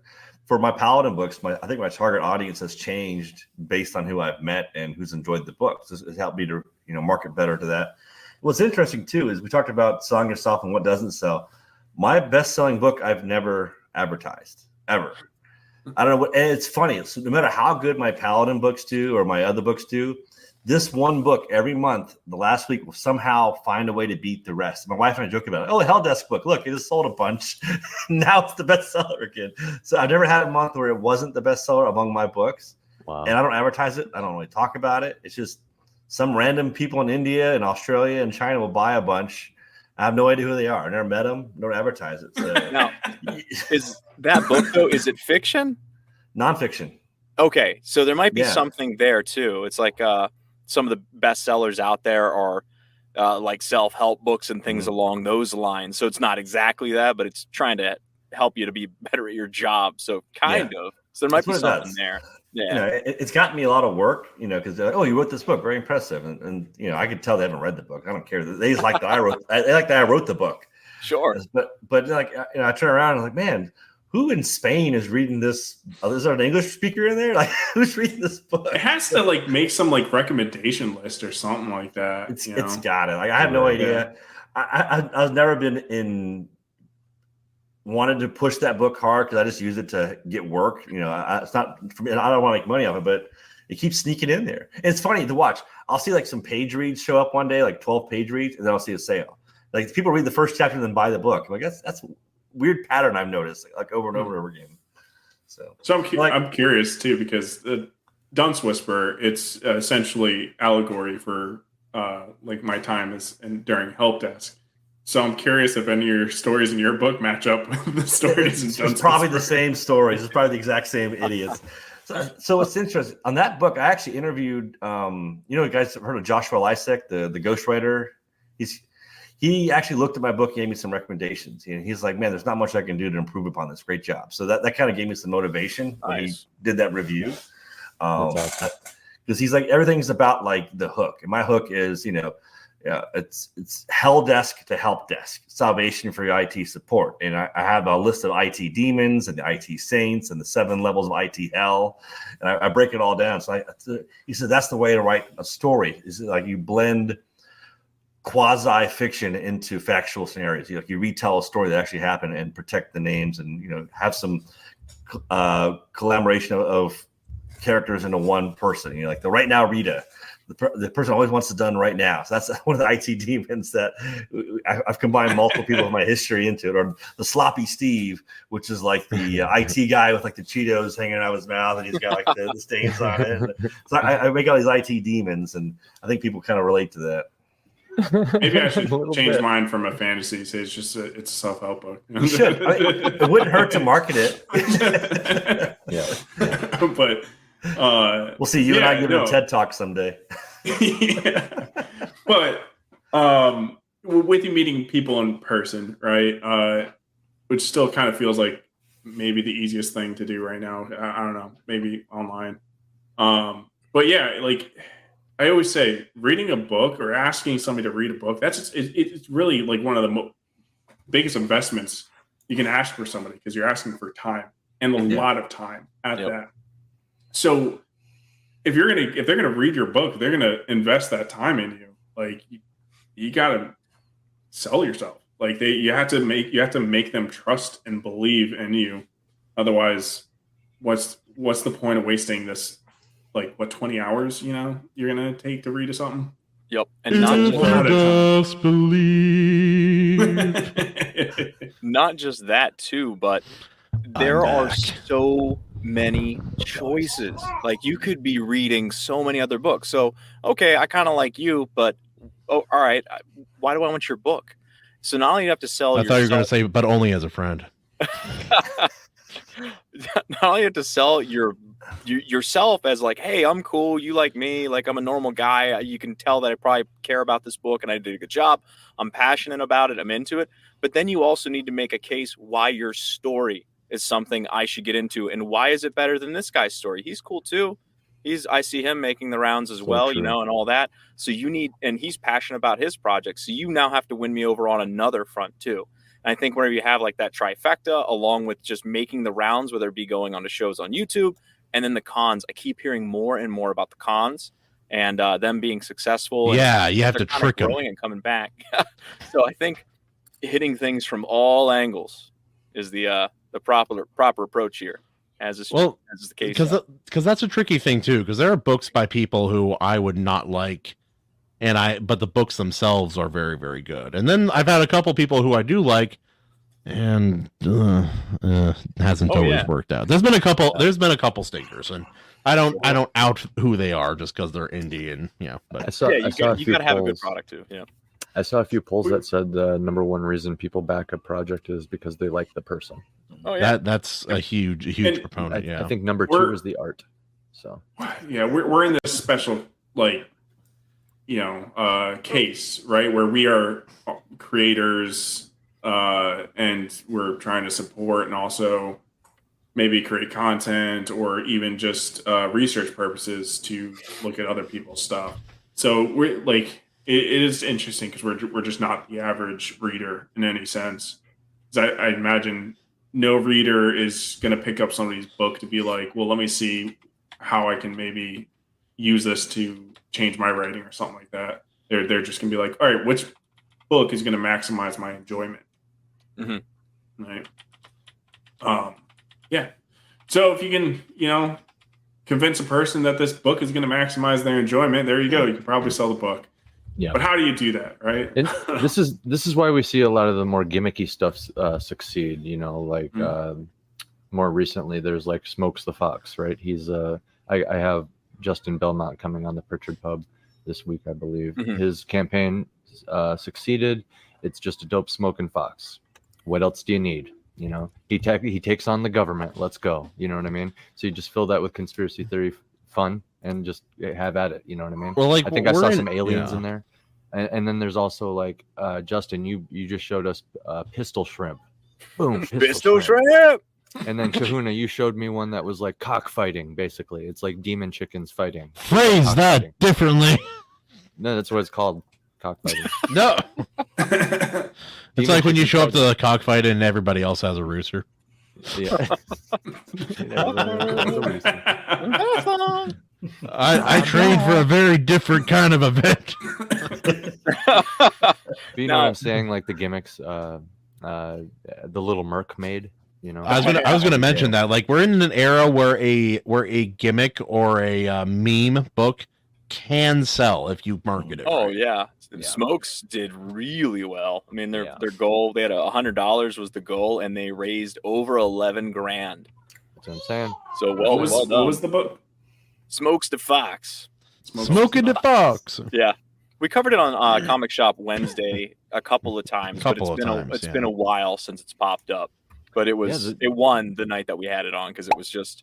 for my Paladin books, I think my target audience has changed based on who I've met and who's enjoyed the books. It's helped me to market better to that. What's interesting too is we talked about selling yourself and what doesn't sell. My best-selling book I've never advertised ever. I don't know what. And it's funny. So no matter how good my Paladin books do or my other books do, this one book every month, the last week, will somehow find a way to beat the rest. My wife and I joke about it. Oh, the Hell Desk book. Look, it just sold a bunch. Now it's the bestseller again. So I've never had a month where it wasn't the bestseller among my books. Wow. And I don't advertise it. I don't really talk about it. It's just some random people in India and Australia and China will buy a bunch. I have no idea who they are. I never met them. Don't advertise it. So. Now, is that book, though, is it fiction? Nonfiction. Okay, so there might be something there, too. It's like some of the bestsellers out there are like self-help books and things along those lines. So it's not exactly that, but it's trying to help you to be better at your job. So kind of. So there might be something there. Yeah. It's gotten me a lot of work, because they're like, oh, you wrote this book, very impressive, and I could tell they haven't read the book. I don't care. They just like that I wrote. They like that I wrote the book. Sure. But like, I turn around and I'm like, man, who in Spain is reading this? Is there an English speaker in there? Like, who's reading this book? It has to like make some like recommendation list or something like that. It's got it. Like, I have no idea. I've never been wanted to push that book hard because I just use it to get work. It's not for me. I don't want to make money off it, but it keeps sneaking in there. And it's funny to watch. I'll see like some page reads show up one day, like 12 page reads, and then I'll see a sale. Like people read the first chapter and then buy the book. I'm like, that's a weird pattern I've noticed, like over and over and over again. So I'm curious too, because the Dunce Whisperer, it's essentially allegory for like my time during Help Desk. So I'm curious if any of your stories in your book match up with the stories in Dunce It's probably Whisperer. the same stories. It's probably the exact same idiots. So it's interesting. On that book, I actually interviewed, you guys have heard of Joshua Lysek, the ghostwriter. He actually looked at my book and gave me some recommendations. He's like, man, there's not much I can do to improve upon this. Great job. So that kind of gave me some motivation when he did that review. Because he's like, everything's about like the hook. And my hook is, it's Hell Desk to Help Desk, salvation for your IT support. And I have a list of IT demons and the IT saints and the 7 levels of IT hell. And I break it all down. So he said, that's the way to write a story. Is like you blend quasi fiction into factual scenarios. You retell a story that actually happened and protect the names and, have some collaboration of characters into one person. Like the Right Now Rita, the person always wants it done right now. So that's one of the IT demons that I've combined multiple people of my history into it. Or the Sloppy Steve, which is like the IT guy with like the Cheetos hanging out of his mouth and he's got like the stains on it. So I make all these IT demons, and I think people kind of relate to that. Maybe I should change mine from a fantasy. Say it's just it's a self-help book. You should. It wouldn't hurt to market it. Yeah. But we'll see. You and I give a TED Talk someday. Yeah. But with you meeting people in person, right? Which still kind of feels like maybe the easiest thing to do right now. I don't know. Maybe online. But yeah, like I always say, reading a book or asking somebody to read a book, it's really like one of the biggest investments you can ask for somebody, because you're asking for time and a lot of time at that. So if they're gonna read your book, they're gonna invest that time in you. Like you gotta sell yourself. Like you have to make them trust and believe in you. Otherwise, what's the point of wasting this? Like 20 hours, you're gonna take to read something. Yep, and not just that too, but there are so many choices. Like you could be reading so many other books. So okay, I kind of like you, but all right, why do I want your book? So not only do you have to sell. I thought you were gonna say, but only as a friend. Not only have to sell yourself as like, hey, I'm cool, you like me, like I'm a normal guy, you can tell that I probably care about this book and I did a good job, I'm passionate about it, I'm into it, but then you also need to make a case why your story is something I should get into, and why is it better than this guy's story? He's cool too, I see him making the rounds as well, and all that. So and he's passionate about his project, so you now have to win me over on another front too. I think whenever you have like that trifecta, along with just making the rounds, whether it be going on to shows on YouTube, and then the cons, I keep hearing more and more about the cons and them being successful. Yeah, you have to trick them and coming back. So I think hitting things from all angles is the proper approach here. As is the case. Because that's a tricky thing too. Because there are books by people who I would not like. But the books themselves are very, very good. And then I've had a couple people who I do like, and hasn't always worked out. There's been a couple stinkers, and I don't out who they are just because they're indie, and But you gotta have a good product too. Yeah, I saw a few polls that said the number one reason people back a project is because they like the person. Oh yeah, that's a huge proponent. I think number 2 is the art. So yeah, we're in this special like case, right, where we are creators and we're trying to support and also maybe create content or even just research purposes to look at other people's stuff. So we're like, it is interesting because we're just not the average reader in any sense. 'Cause I imagine no reader is going to pick up somebody's book to be like, well, let me see how I can maybe use this to change my writing or something like that. They're just going to be like, all right, which book is going to maximize my enjoyment? Mm-hmm. Right. Yeah. So if you can, convince a person that this book is going to maximize their enjoyment, there you go. You can probably sell the book. Yeah. But how do you do that, right? And this is why we see a lot of the more gimmicky stuff succeed. More recently, there's like Smokes the Fox, right? He's I have Justin Belmont coming on the Pritchard Pub this week, I believe. Mhm. His campaign succeeded. It's just a dope smoking fox. What else do you need? He takes on the government. Let's go. You know what I mean? So you just fill that with conspiracy theory fun and just have at it. You know what I mean? Well, like I think I we're saw in- some aliens yeah. in there. And then there's also like Justin, you just showed us pistol shrimp. Boom, Pistol shrimp. And then Kahuna, you showed me one that was like cockfighting, basically. It's like demon chickens fighting. Phrase Cockfighting. that differently. No, that's what it's called. Cockfighting. No. It's Demon like when you chicken show up to fighting. the cockfight and everybody else has a rooster. Yeah. I trained for a very different kind of event. But you know No. what I'm saying? Like the gimmicks, the little merc made. I was gonna mention that. Like we're in an era where a gimmick or a meme book can sell if you market it. Oh right. yeah. Yeah. Smokes did really well. I mean, their Yeah. their goal, they had $100 was the goal, and they raised over 11 grand. That's what I'm saying. So what was well done. what was the book? Smokes the Fox. Smoking the fox. Yeah, we covered it on Comic Shop Wednesday a couple of times, Couple but of times, it's yeah. been a while since it's popped up. But it was it won the night that we had it on because it was just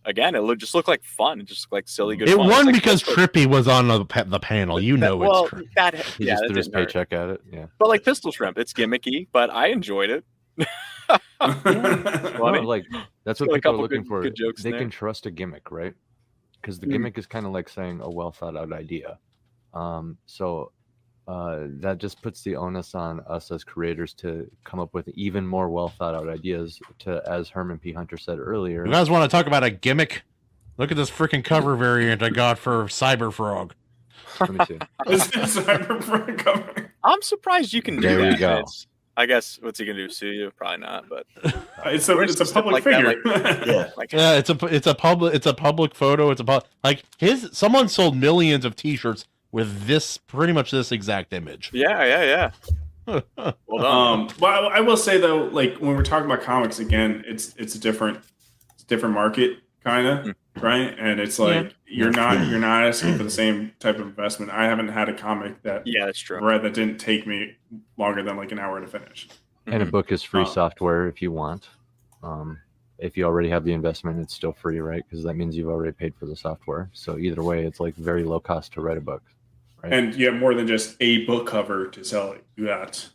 again just looked like fun. It just looked like silly good. It fun. It's won like because Pistol- Trippy was on the panel. You know well, it's Trippy. that He yeah, just that threw his didn't hurt. paycheck at it. Yeah. But like Pistol Shrimp, it's gimmicky, but I enjoyed it. No, Funny. like that's what Got a people are couple looking good- for. good jokes They in can there. trust a gimmick, right? Because the Mhm. gimmick is kind of like saying a well thought out idea. So that just puts the onus on us as creators to come up with even more well thought out ideas. To, as Herman P. Hunter said earlier, You guys want to talk about a gimmick? Look at this freaking cover variant I got for Cyberfrog. let me see. Is it Cyberpunk cover? I'm surprised you can do There that. you go. It's- I guess what's he gonna do? Sue you? Probably not. But It's a Where's it's a the stuff public like that, figure. Yeah. like, Yeah, it's a public photo. It's like someone sold millions of T-shirts with pretty much this exact image. yeah. Well done. Well, I will say though, like when we're talking about comics again, it's a different market kind of, right? And it's like you're not asking for the same type of investment. I haven't had a comic that Yeah, that's I true. read that didn't take me longer than like an hour to finish. And a Mhm. book is free Oh. software if you want. If you already have the investment, it's still free, right? Because that means you've already paid for the software. So either way, it's like very low cost to write a book. Right. And you have more than just a book cover to sell it. You got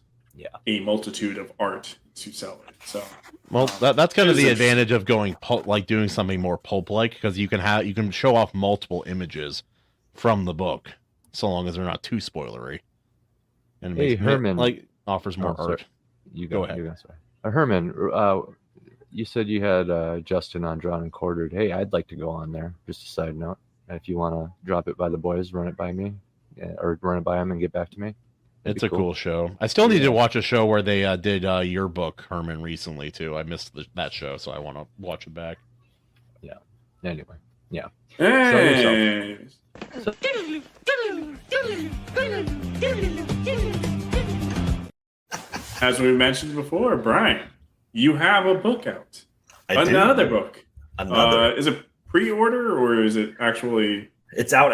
a multitude of art to sell it. So Well, that's kind of the It's- advantage of going pulp, like doing something more pulp-like, because you can show off multiple images from the book, so long as they're not too spoilery. And it Hey, makes, Herman. like offers more Oh, sorry. art. You Go go, ahead. You go, sorry. Herman, you said you had Justin on Drawn and Quartered. Hey, I'd like to go on there. Just a side note. If you want to drop it by the boys, run it by me, or run it by them and get back to me. That'd It's be a cool show. I still need Yeah. to watch a show where they did your book, Herman, recently too. I missed that show, so I want to watch it back. Anyway, hey, as we mentioned before, Brian, you have a book out. I do. Another book. Another. Is it pre-order or is it actually? It's out.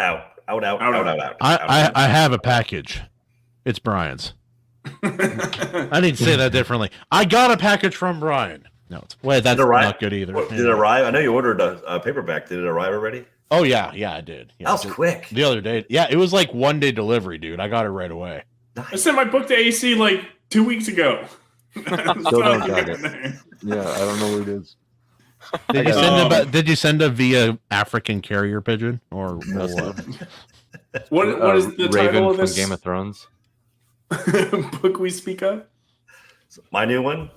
I have a package. It's Brian's. I need to say that differently. I got a package from Brian. No, wait, that's Did it arrive? not good either. Did it arrive? I know you ordered a paperback. Did it arrive already? Oh yeah, I did. Yeah, That was just quick. the other day. Yeah, it was like 1-day delivery, dude. I got it right away. I sent my book to AC like 2 weeks ago. Still don't got it. Yeah, I don't know what it is. Did you send Did you send it via African carrier pigeon or what? What is the Raven title of from this Game of Thrones? book we speak of? So my new one,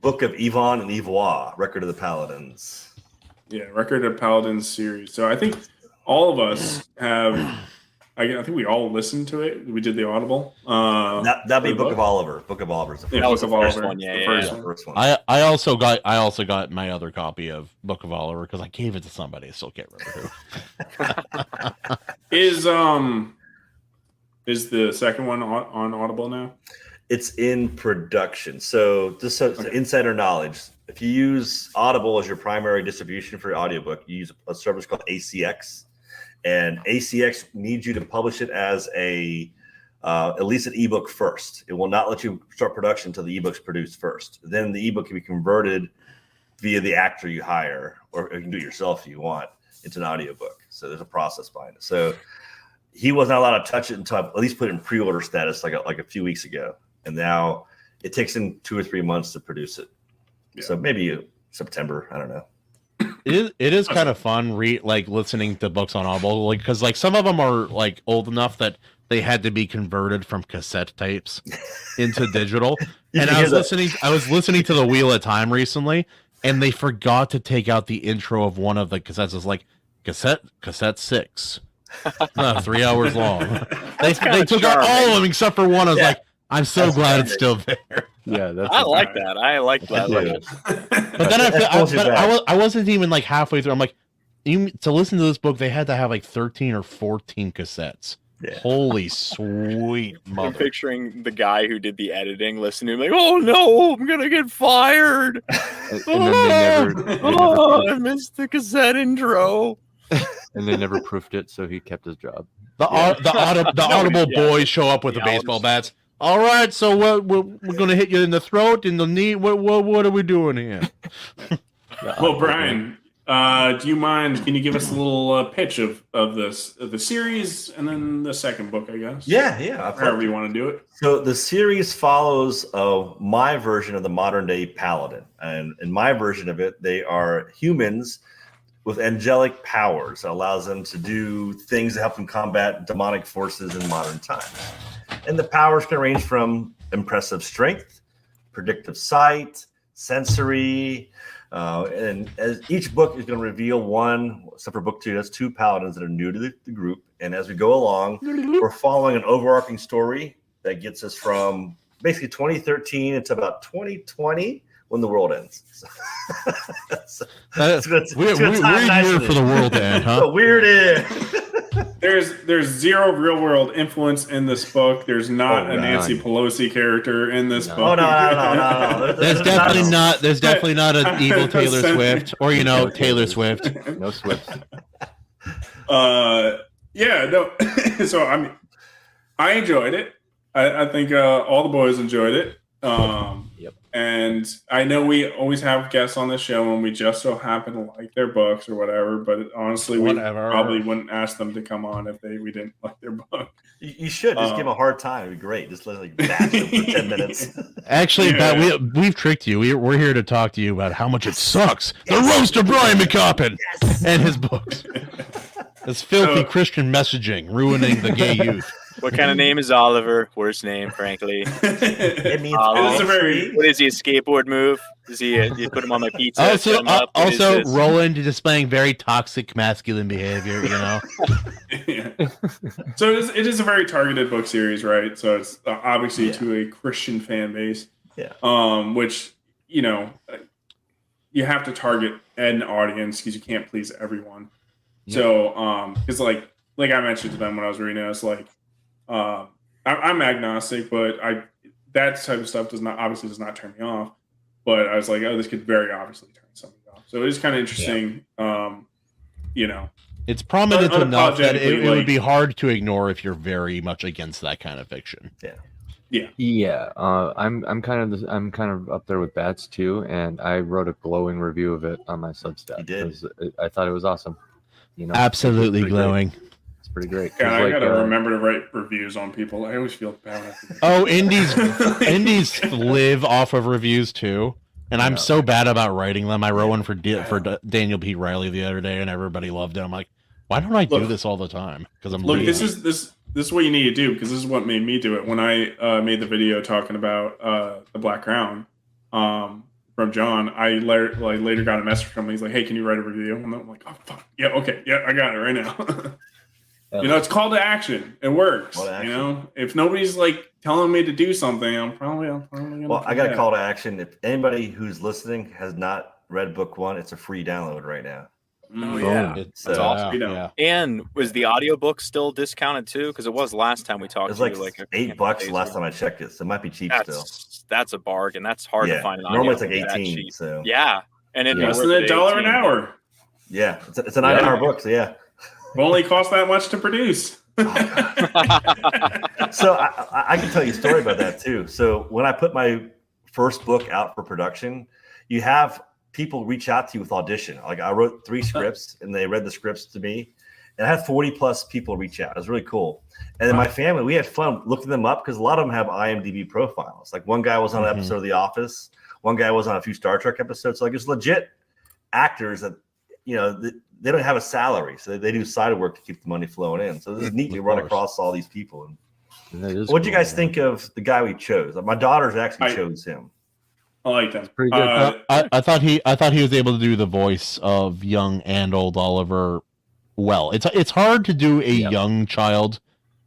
Book of Yvonne and Yvois, Record of the Paladins. Yeah, Record of Paladins series. So I think all of us have. I think we all listened to it. We did the Audible. That'd be Book of Oliver. Book of Oliver's the first, Yeah, Book of first Oliver. one, yeah, the yeah, first yeah. one. first one. I also got my other copy of Book of Oliver because I gave it to somebody. I still can't remember who. Is the second one on Audible now? It's in production. So just so insider knowledge, if you use Audible as your primary distribution for your audiobook, you use a service called ACX. And ACX needs you to publish it as at least an ebook first. It will not let you start production until the ebook's produced first. Then the ebook can be converted via the actor you hire, or you can do it yourself if you want, into an audiobook. So there's a process behind it. So he was not allowed to touch it until I at least put it in pre-order status like a few weeks ago. And now it takes him 2 or 3 months to produce it. Yeah. So maybe September, I don't know. It is kind of fun listening to books on Audible, because some of them are like old enough that they had to be converted from cassette tapes into digital. And I was listening to The Wheel of Time recently, and they forgot to take out the intro of one of the cassettes. It's like cassette 6, 3 hours long. They took out all of them except for one. I was like, I'm so glad it's still there. Yeah, that's I like that. I like that. But then I wasn't even like halfway through. I'm like, to listen to this book, they had to have like 13 or 14 cassettes. Yeah. Holy sweet I'm mother! picturing the guy who did the editing listening like, oh no, I'm gonna get fired. And then they never I missed the cassette intro. and they never proofed it, so he kept his job. The Audible boys show up with the baseball bats. All right, so we're gonna hit you in the throat, in the knee. What are we doing here? Well, Brian, do you mind? Can you give us a little pitch of the series and then the second book, I guess? Yeah. However you want to do it. So the series follows my version of the modern day paladin, and in my version of it, they are humans with angelic powers that allows them to do things that help them combat demonic forces in modern times. And the powers can range from impressive strength, predictive sight, sensory, and as each book is going to reveal one, except for book 2, that's 2 paladins that are new to the group. And as we go along, we're following an overarching story that gets us from basically 2013 into about 2020 when the world ends. Weird year for the world to end, huh? Weird end. There's zero real world influence in this book. There's not a Nancy Pelosi character in this book. Oh no. There's definitely not an evil Taylor Swift or Taylor Swift. No Swift. Yeah, no. So I enjoyed it. I think all the boys enjoyed it. Yep. And I know we always have guests on this show and we just so happen to like their books or whatever, but honestly, we probably wouldn't ask them to come on if we didn't like their book. You should just give them a hard time. It'd be great. Just let bash them for 10 minutes. Actually, Pat, we've tricked you. We're here to talk to you about how much it sucks. The roast of Brian McCoppin and his books. This filthy Christian messaging ruining the gay youth. What kind of name is Oliver? Worst name, frankly. It means what is he? A skateboard move? Is he? You put him on my pizza. Also, Roland displaying very toxic masculine behavior. Yeah. So it is a very targeted book series, right? So it's obviously to a Christian fan base. Yeah. Which you have to target an audience because you can't please everyone. Yeah. So because like I mentioned to them when I was reading it, it's like. I'm agnostic, but that type of stuff does not turn me off. But I was like, oh, this could very obviously turn something off. So it is kind of interesting. Yeah. It's prominent enough that it would be hard to ignore if you're very much against that kind of fiction. Yeah. I'm kind of up there with Bats too, and I wrote a glowing review of it on my Substack because I thought it was awesome. you know, Absolutely it's pretty great. glowing. It's pretty great. God, 'Cause, I like, gotta remember to write reviews on people. I always feel bad. After Oh, indies live off of reviews too, and I'm Yeah. so bad about writing them. I wrote one for Daniel P. Riley the other day, and everybody loved it. I'm like, why don't I do Look. this all the time? Because I'm Look, lazy. this is what you need to do, because this is what made me do it when I made the video talking about the Black Crown from John. I later got a message from him. He's like, "Hey, can you write a review?" And I'm like, "Oh fuck, yeah, okay, yeah, I got it right now." You know, it's call to action. It works. Call to action. You know, if nobody's like telling me to do something, I'm probably gonna. Well, I got a forget. call to action. If anybody who's listening has not read book 1, it's a free download right now. Oh yeah, That's So- awesome. Yeah. And was the audiobook still discounted too? Because it was last time we talked. It was like, to you, like $8 the last time I checked it, so it might be cheap still. That's a bargain. That's hard Yeah, to find. An normally it's like audiobook that 18. cheap. So Yeah, and it'd be Less worth than it, $1 an 18. hour. yeah, it's a 9-hour book. So yeah. Only cost that much to produce. So I can tell you a story about that too. So when I put my first book out for production, you have people reach out to you with audition. Like I wrote 3 scripts and they read the scripts to me, and I had 40 plus people reach out. It was really cool. And then my family, we had fun looking them up because a lot of them have IMDb profiles. Like one guy was on an episode of The Office, one guy was on a few Star Trek episodes. So like it's legit actors that, you know, they don't have a salary, so they do side work to keep the money flowing in. So this is neat to run across all these people. And That is what do you cool, guys man. think of the guy we chose? My daughters actually I- chose him. I like that. pretty good. I thought he was able to do the voice of young and old Oliver well. It's hard to do a young child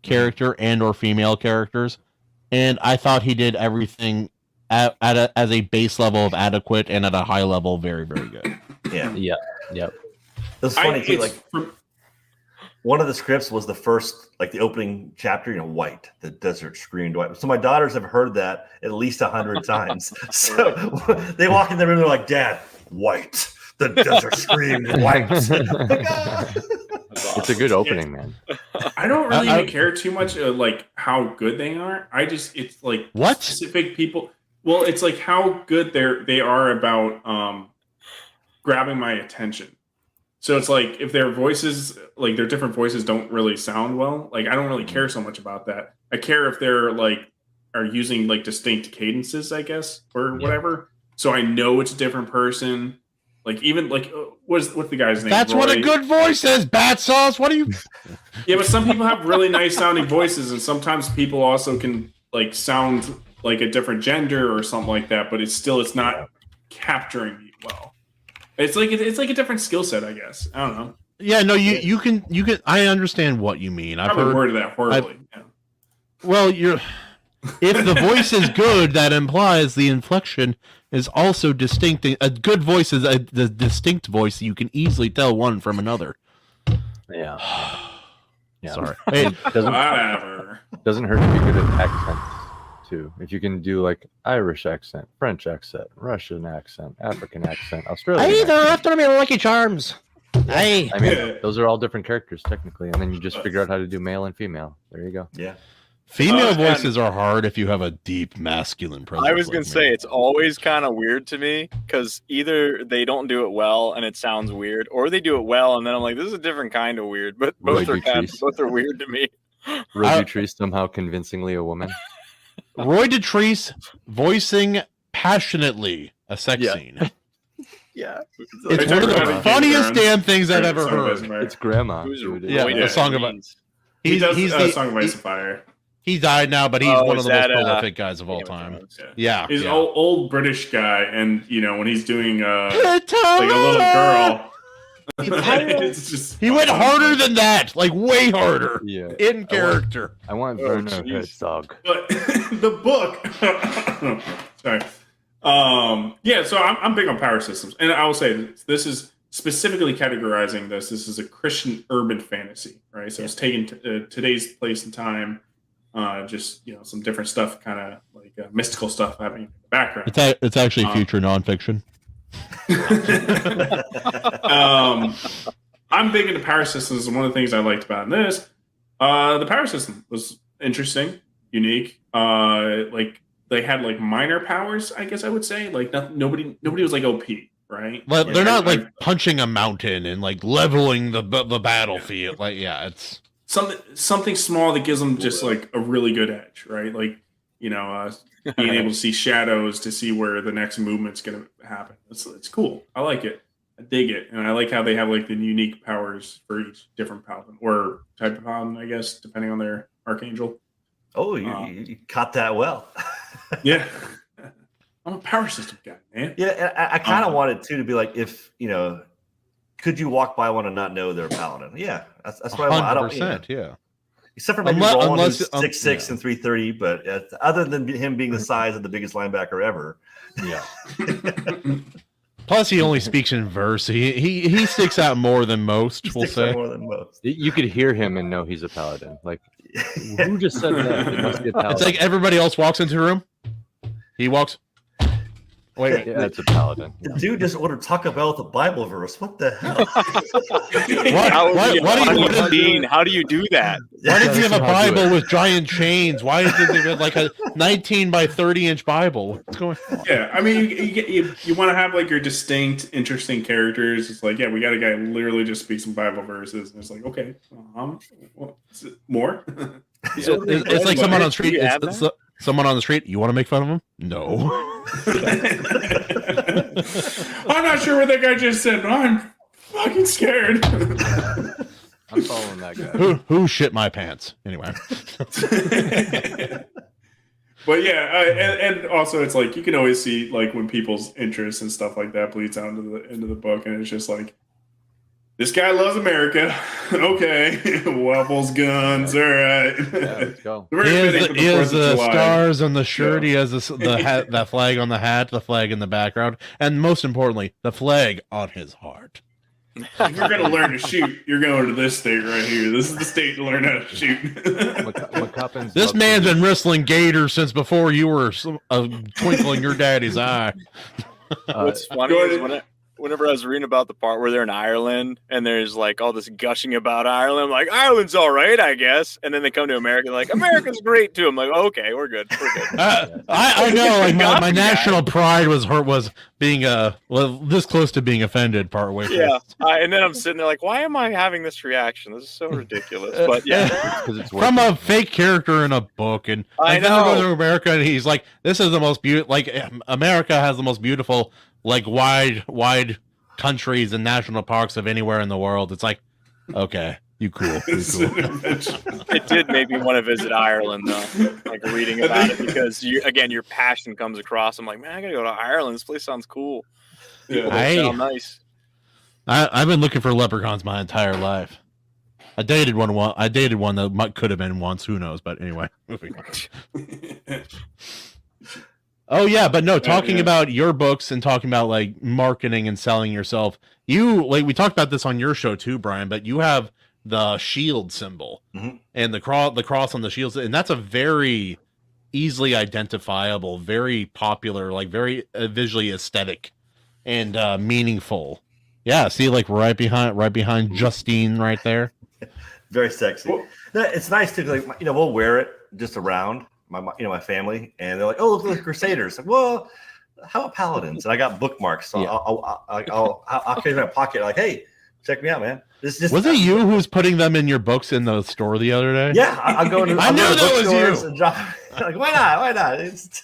character and or female characters, and I thought he did everything as a base level of adequate and at a high level very, very good. Yeah, Yep. it's funny too. it's Like from- one of the scripts was the first, like the opening chapter. You know, white, the desert screamed white. So my daughters have heard that at least 100 times. So they walk in the room, they're like, "Dad, white, the desert screamed white." It's a good opening, man. I don't really I- even care too much like how good they are. It's like What? specific people. Well, it's like how good they are about grabbing my attention. So it's like if their voices, like their different voices, don't really sound well. Like I don't really care so much about that. I care if they're like are using like distinct cadences, I guess, or whatever. So I know it's a different person. Like even like what's the guy's name? That's what a Roy? good voice is. Bat sauce. What are you? Yeah, but some people have really nice sounding voices, and sometimes people also can like sound like a different gender or something like that. But it's not capturing me well. It's like a different skill set, I guess. I don't know. Yeah, no, you can. I understand what you mean. I've Probably heard. worded that horribly. Yeah. Well, if the voice is good, that implies the inflection is also distinct. A good voice is the distinct voice. You can easily tell one from another. Yeah. Yeah. Sorry. Hey, Whatever. Doesn't hurt to be good at accents too. If you can do like Irish accent, French accent, Russian accent, African accent, Australian. Hey, they're accent. after me, Lucky Charms. Hey. I mean, those are all different characters technically, and then you just figure out how to do male and female. There you go. Yeah. female and- voices are hard if you have a deep masculine presence. I was gonna like me. say it's always kind of weird to me because either they don't do it well and it sounds weird, or they do it well and then I'm like, this is a different kind of weird. But both Roy are Dutrice. both are weird to me. Roy I- Dutrice somehow convincingly a woman. Roy Dutrice voicing passionately a sex Yeah. scene. Yeah, It's one of the Everybody funniest James damn things I've ever Song of heard. Ice and Fire. It's grandma. Who's dude. Yeah, Roy a song about- Dutrice? He does the- Song of Ice and Fire. he died now, but he's Oh, one of is the most that, prolific guys of all Game of time. Thrones. Yeah, He's yeah. an old British guy, and you know when he's doing like a little girl, it's just He went harder than that, like way harder Yeah. in character. I want Oh, Werner jeez. Herzog. But the book, sorry, yeah. So I'm big on power systems, and I will say this is specifically categorizing this. This is a Christian urban fantasy, right? So it's taking today's place and time, just some different stuff, kind of like mystical stuff happening in the background. It's actually future nonfiction. I'm big into power systems, and one of the things I liked about this, the power system was interesting, unique. Like they had like minor powers, I guess I would say. Like nobody was like OP, right? But they're not I- like punching a mountain and like leveling the battlefield. Like, yeah, it's something small that gives them just like a really good edge, right? Like, being able to see shadows to see where the next movement's going to happen. It's cool. I like it. I dig it. And I like how they have like the unique powers for each different paladin or type of paladin, I guess, depending on their archangel. Oh, you caught that well. Yeah. I'm a power system guy, man. Yeah, I kind of wanted to be like, if could you walk by one and not know they're a paladin? Yeah, that's what I want. I don't, 100%, yeah. Except for maybe Unless- Roland, unless- who's 6'6" and 330, but other than him being the size of the biggest linebacker ever. Yeah. Plus, he only speaks in verse. He sticks out more than most. We'll Sticks out say. more than most. You could hear him and know he's a paladin. Like, who just said that? It must be a paladin. It's like everybody else walks into a room. He walks. Wait, Yeah, it's a paladin. The dude just ordered Taco Bell with a Bible verse. What the hell? How do you do that? why does he have a How do Bible it? with giant chains? Why is it like a 19 by 30-inch Bible? What's going on? Yeah, I mean, you want to have like your distinct, interesting characters. It's like, yeah, we got a guy who literally just speaks some Bible verses, and it's like, okay, what, is it more? It's like someone on the street. Do you have It's someone on the street. You want to make fun of him? No. I'm not sure what that guy just said, but I'm fucking scared. I'm following that guy. Who shit my pants? Anyway. But yeah, and also it's like you can always see like when people's interests and stuff like that bleeds out into the book, and it's just like, this guy loves America. Okay, waffles, guns, all right. Yeah, let's go. Very He fitting has, for the he has 4th of the July. stars on the shirt. Yeah. He has the hat, the flag on the hat, the flag in the background, and most importantly, the flag on his heart. If you're gonna learn to shoot, you're going to this state right here. This is the state to learn how to shoot. McCuppins This loves man's to- been wrestling gators since before you were a twinkle in your daddy's eye. What's funny is whenever I was reading about the part where they're in Ireland and there's like all this gushing about Ireland, I'm like, Ireland's all right, I guess. And then they come to America, like, America's great too. I'm like, okay, we're good. We're good. I know, like my Gotham national pride was being this close to being offended partway through. Yeah. And then I'm sitting there like, why am I having this reaction? This is so ridiculous. But yeah. 'cause it's From working. a fake character in a book, and I then they go know. to America, and he's like, "This is the most beautiful. Like America has the most beautiful, like wide countries and national parks of anywhere in the world." It's like, okay, you cool. It did make me want to visit Ireland though, like reading about it, because your passion comes across. I'm like, man, I gotta go to Ireland. This place sounds cool. Yeah. Hey. Sound nice. I've been looking for leprechauns my entire life. I dated one that could have been once. Who knows? But anyway, moving on. Oh yeah, but no, talking yeah. about your books and talking about like marketing and selling yourself. You like we talked about this on your show too, Brian, but you have the shield symbol Mhm. and the cross on the shield, and that's a very easily identifiable, very popular, like very visually aesthetic and meaningful. Yeah, see, like right behind Justine, right there. Very sexy. Well- No, it's nice too. Like we'll wear it just around my family, and they're like, "Oh, look at the Crusaders." Like, well, how about Paladins? And I got bookmarks, so Yeah. I'll carry it in my pocket. Like, hey, check me out, man. This just Was it you who was putting them in your books in the store the other day? Yeah, I'll go into. I I'll knew go to that was bookstores you. and drop, like, why not? Why not? It's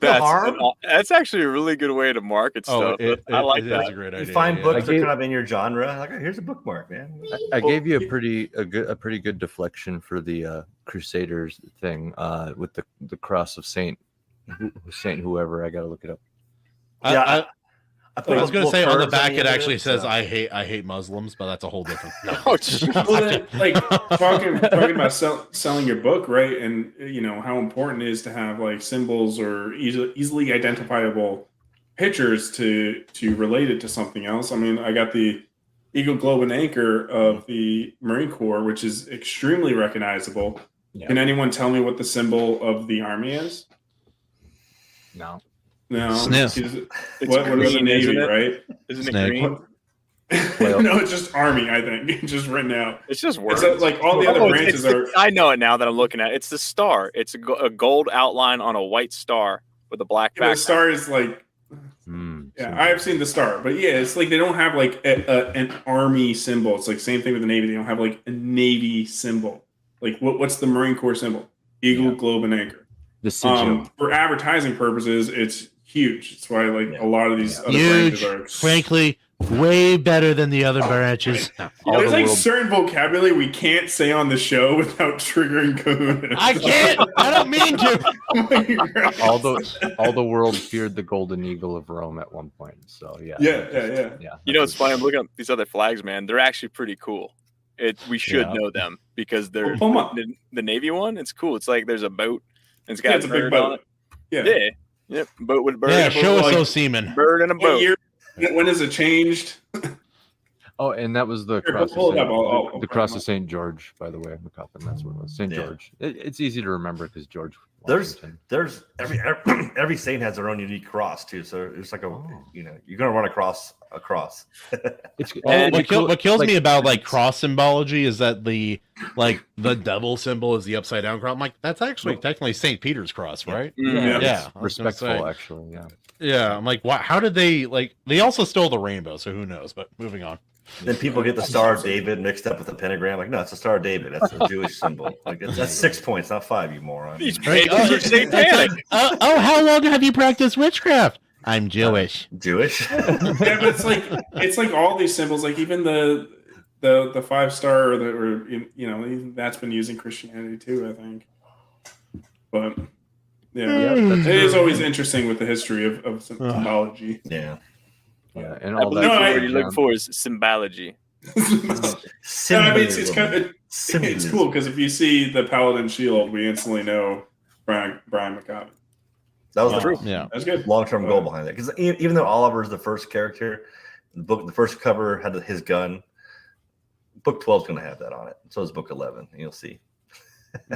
no harm. That's actually a really good way to market Oh, stuff. I like it that. is a great idea. You find yeah. books I that gave- kind of in your genre. Like, oh, here's a bookmark, man. I gave you a pretty good deflection for the Crusaders thing with the cross of Saint whoever. I gotta look it up. Yeah, I was going to say on the back it actually says so. I hate Muslims, but that's a whole different. Oh, geez. Well, then, like talking about selling your book, right? And how important it is to have like symbols or easily identifiable pictures to relate it to something else. I mean, I got the Eagle, Globe, and Anchor of the Marine Corps, which is extremely recognizable. Yeah. Can anyone tell me what the symbol of the Army is? No. No. Sniff. It's What is the green, Navy, isn't it? right? Isn't it Snake. green? No, it's just Army, I think. Just written out. It's just words. It's like all the other branches are. I know it now that I'm looking at it. It's the star. It's a gold outline on a white star with a black The background. star is like Hmm. Yeah, I have seen the star, but yeah, it's like they don't have like an army symbol. It's like same thing with the Navy. They don't have like a Navy symbol. Like what's the Marine Corps symbol? Eagle, globe, and anchor. The sigil. For advertising purposes, it's huge. That's why like a lot of these other Huge. branches are Frankly, way better than the other branches. There's like certain vocabulary we can't say on the show without triggering Kahuna. I can't. I don't mean to. All the world feared the golden eagle of Rome at one point. So yeah. You know, it's funny. I'm looking at these other flags, man. They're actually pretty cool. We should know them because they're the Navy one. It's cool. It's like there's a boat. And it's got it's a big boat. Yeah. Boat with a bird. Yeah, show us those seamen. Bird and a boat. When is it changed? Oh, and that was the cross. The cross of St. George, by the way, McCuffin. That's what it was. St. George. It's easy to remember because George. There's every saint has their own unique cross too. So it's like you're gonna run across a cross. What kills me about like cross symbology is that the devil symbol is the upside down cross. I'm like, that's actually technically St. Peter's cross, right? Yeah. Respectful, actually. Yeah. I'm like, how did they they also stole the rainbow, so who knows? But moving on. Then people get the Star of David mixed up with the pentagram. Like, no, it's the Star of David. That's a Jewish symbol. Like, that's 6 points, not 5, you moron. These pagans are satanic. How long have you practiced witchcraft? I'm Jewish. Jewish? Yeah, but it's like all these symbols, like even the 5-star, or even that's been used in Christianity too, I think. But it is always interesting with the history of symbology. Yeah. Yeah, and all that. What you look for is symbology. It's cool because if you see the Paladin shield, we instantly know Brian McCobbin. That was the truth. That's good. Long-term goal behind that, because even though Oliver is the first character, the first cover had his gun. Book 12 is going to have that on it. So is book 11. You'll see.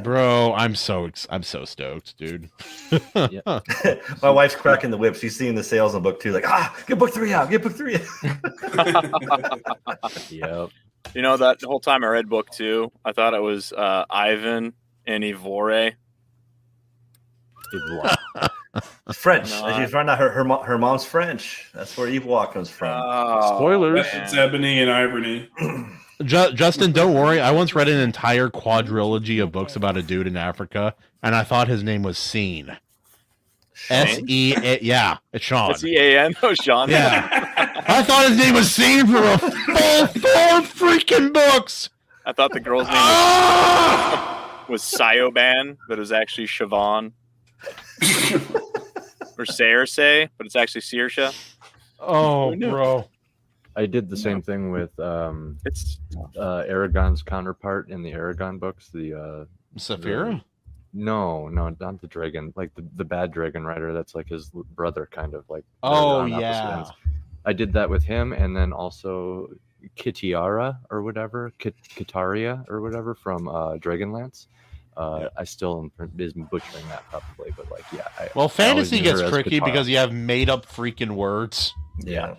Bro, I'm so stoked, dude. My wife's cracking the whip. She's seeing the sales on book 2, like, get book 3 out, get book 3 out. Yep. You know, that whole time I read book 2, I thought it was Ivan and Ivore. French. As you find out, her mom's French. That's where Eve comes from. Spoilers. It's Ebony and Ivory. Justin, don't worry. I once read an entire quadrilogy of books about a dude in Africa, and I thought his name was Scene. S-E-A. Yeah, it's Sean. S-E-A-N? Oh, Sean. Yeah. I thought his name was Scene for a full 4 freaking books. I thought the girl's name was Sioban, but it was actually Siobhan. Or Cersei, but it's actually Saoirse. Oh, bro. I did the same thing with Aragon's counterpart in the Aragon books. The Saphira? No, not the dragon. Like the bad dragon rider. That's like his brother, kind of like. Oh yeah. I did that with him, and then also Kitiara or whatever, Kitaria or whatever from Dragonlance. I still am butchering that probably, but fantasy gets tricky because you have made up freaking words. Yeah.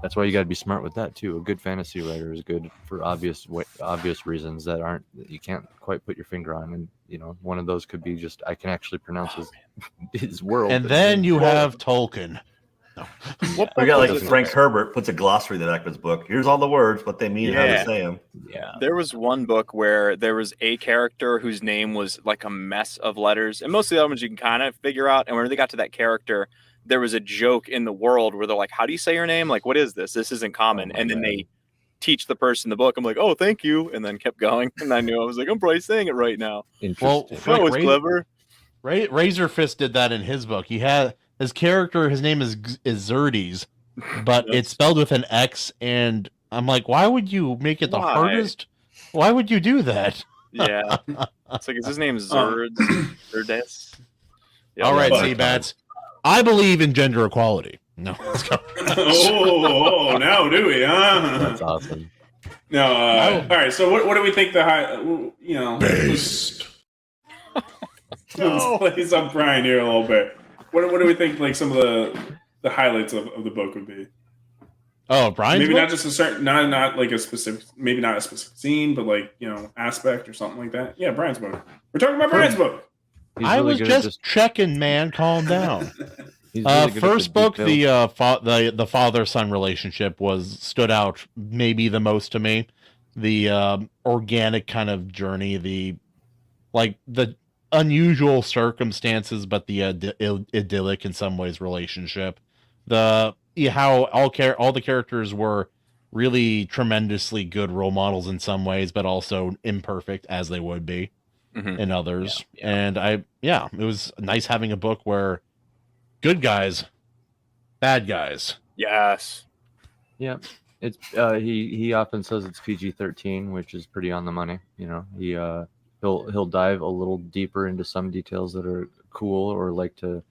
That's why you got to be smart with that too. A good fantasy writer is good for obvious reasons that you can't quite put your finger on, and one of those could be just I can actually pronounce his world. And then you have Tolkien. No. We got like Frank Herbert puts a glossary to that book. Here's all the words, what they mean, how to say them. Yeah. There was one book where there was a character whose name was like a mess of letters, and most of the other ones you can kind of figure out. And when they got to that character, there was a joke in the world where they're like, "How do you say your name? Like, what is this? This isn't common." And then they teach the person the book. I'm like, "Oh, thank you," and then kept going. And I knew I was like, "I'm probably saying it right now." Well, that was clever. Razor Fist did that in his book. He had his character. His name is Xerxes, but it's spelled with an X. And I'm like, why would you make it the hardest? Why would you do that? Yeah, it's like, is his name Xerxes? Yeah, all right, Seabats. I believe in gender equality. No, let's go. Now do we? That's awesome. No, all right. So, what do we think based? Let's play some Brian here a little bit. What do we think? Like some of the highlights of the book would be. Oh, Brian. Maybe not just a certain, not like a specific, maybe not a specific scene, but like aspect or something like that. Yeah, Brian's book. We're talking about Brian's book. I was just checking, man. Calm down. He's really good at First the book, details. the father-son relationship stood out maybe the most to me. The organic kind of journey, the unusual circumstances, but the idyllic in some ways relationship. How all the characters were really tremendously good role models in some ways, but also imperfect as they would be in others. And it was nice having a book where good guys, bad guys. Yes. Yeah, it's he often says it's PG-13, which is pretty on the money. You know, he'll dive a little deeper into some details that are cool or like to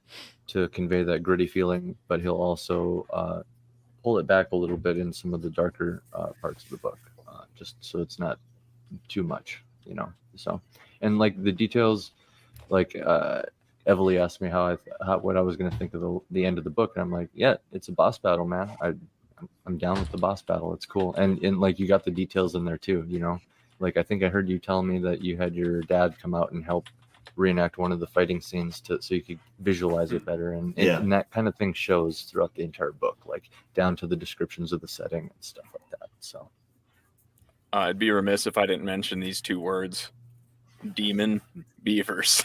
convey that gritty feeling, but he'll also pull it back a little bit in some of the darker parts of the book, just so it's not too much, you know. So, and like the details, like Evely asked me what I was going to think of the end of the book, and I'm like, yeah, it's a boss battle, man. I'm down with the boss battle. It's cool, and like you got the details in there too, you know. Like I think I heard you tell me that you had your dad come out and help reenact one of the fighting scenes so you could visualize it better, and that kind of thing shows throughout the entire book, like down to the descriptions of the setting and stuff like that. So I'd be remiss if I didn't mention these two words: demon beavers.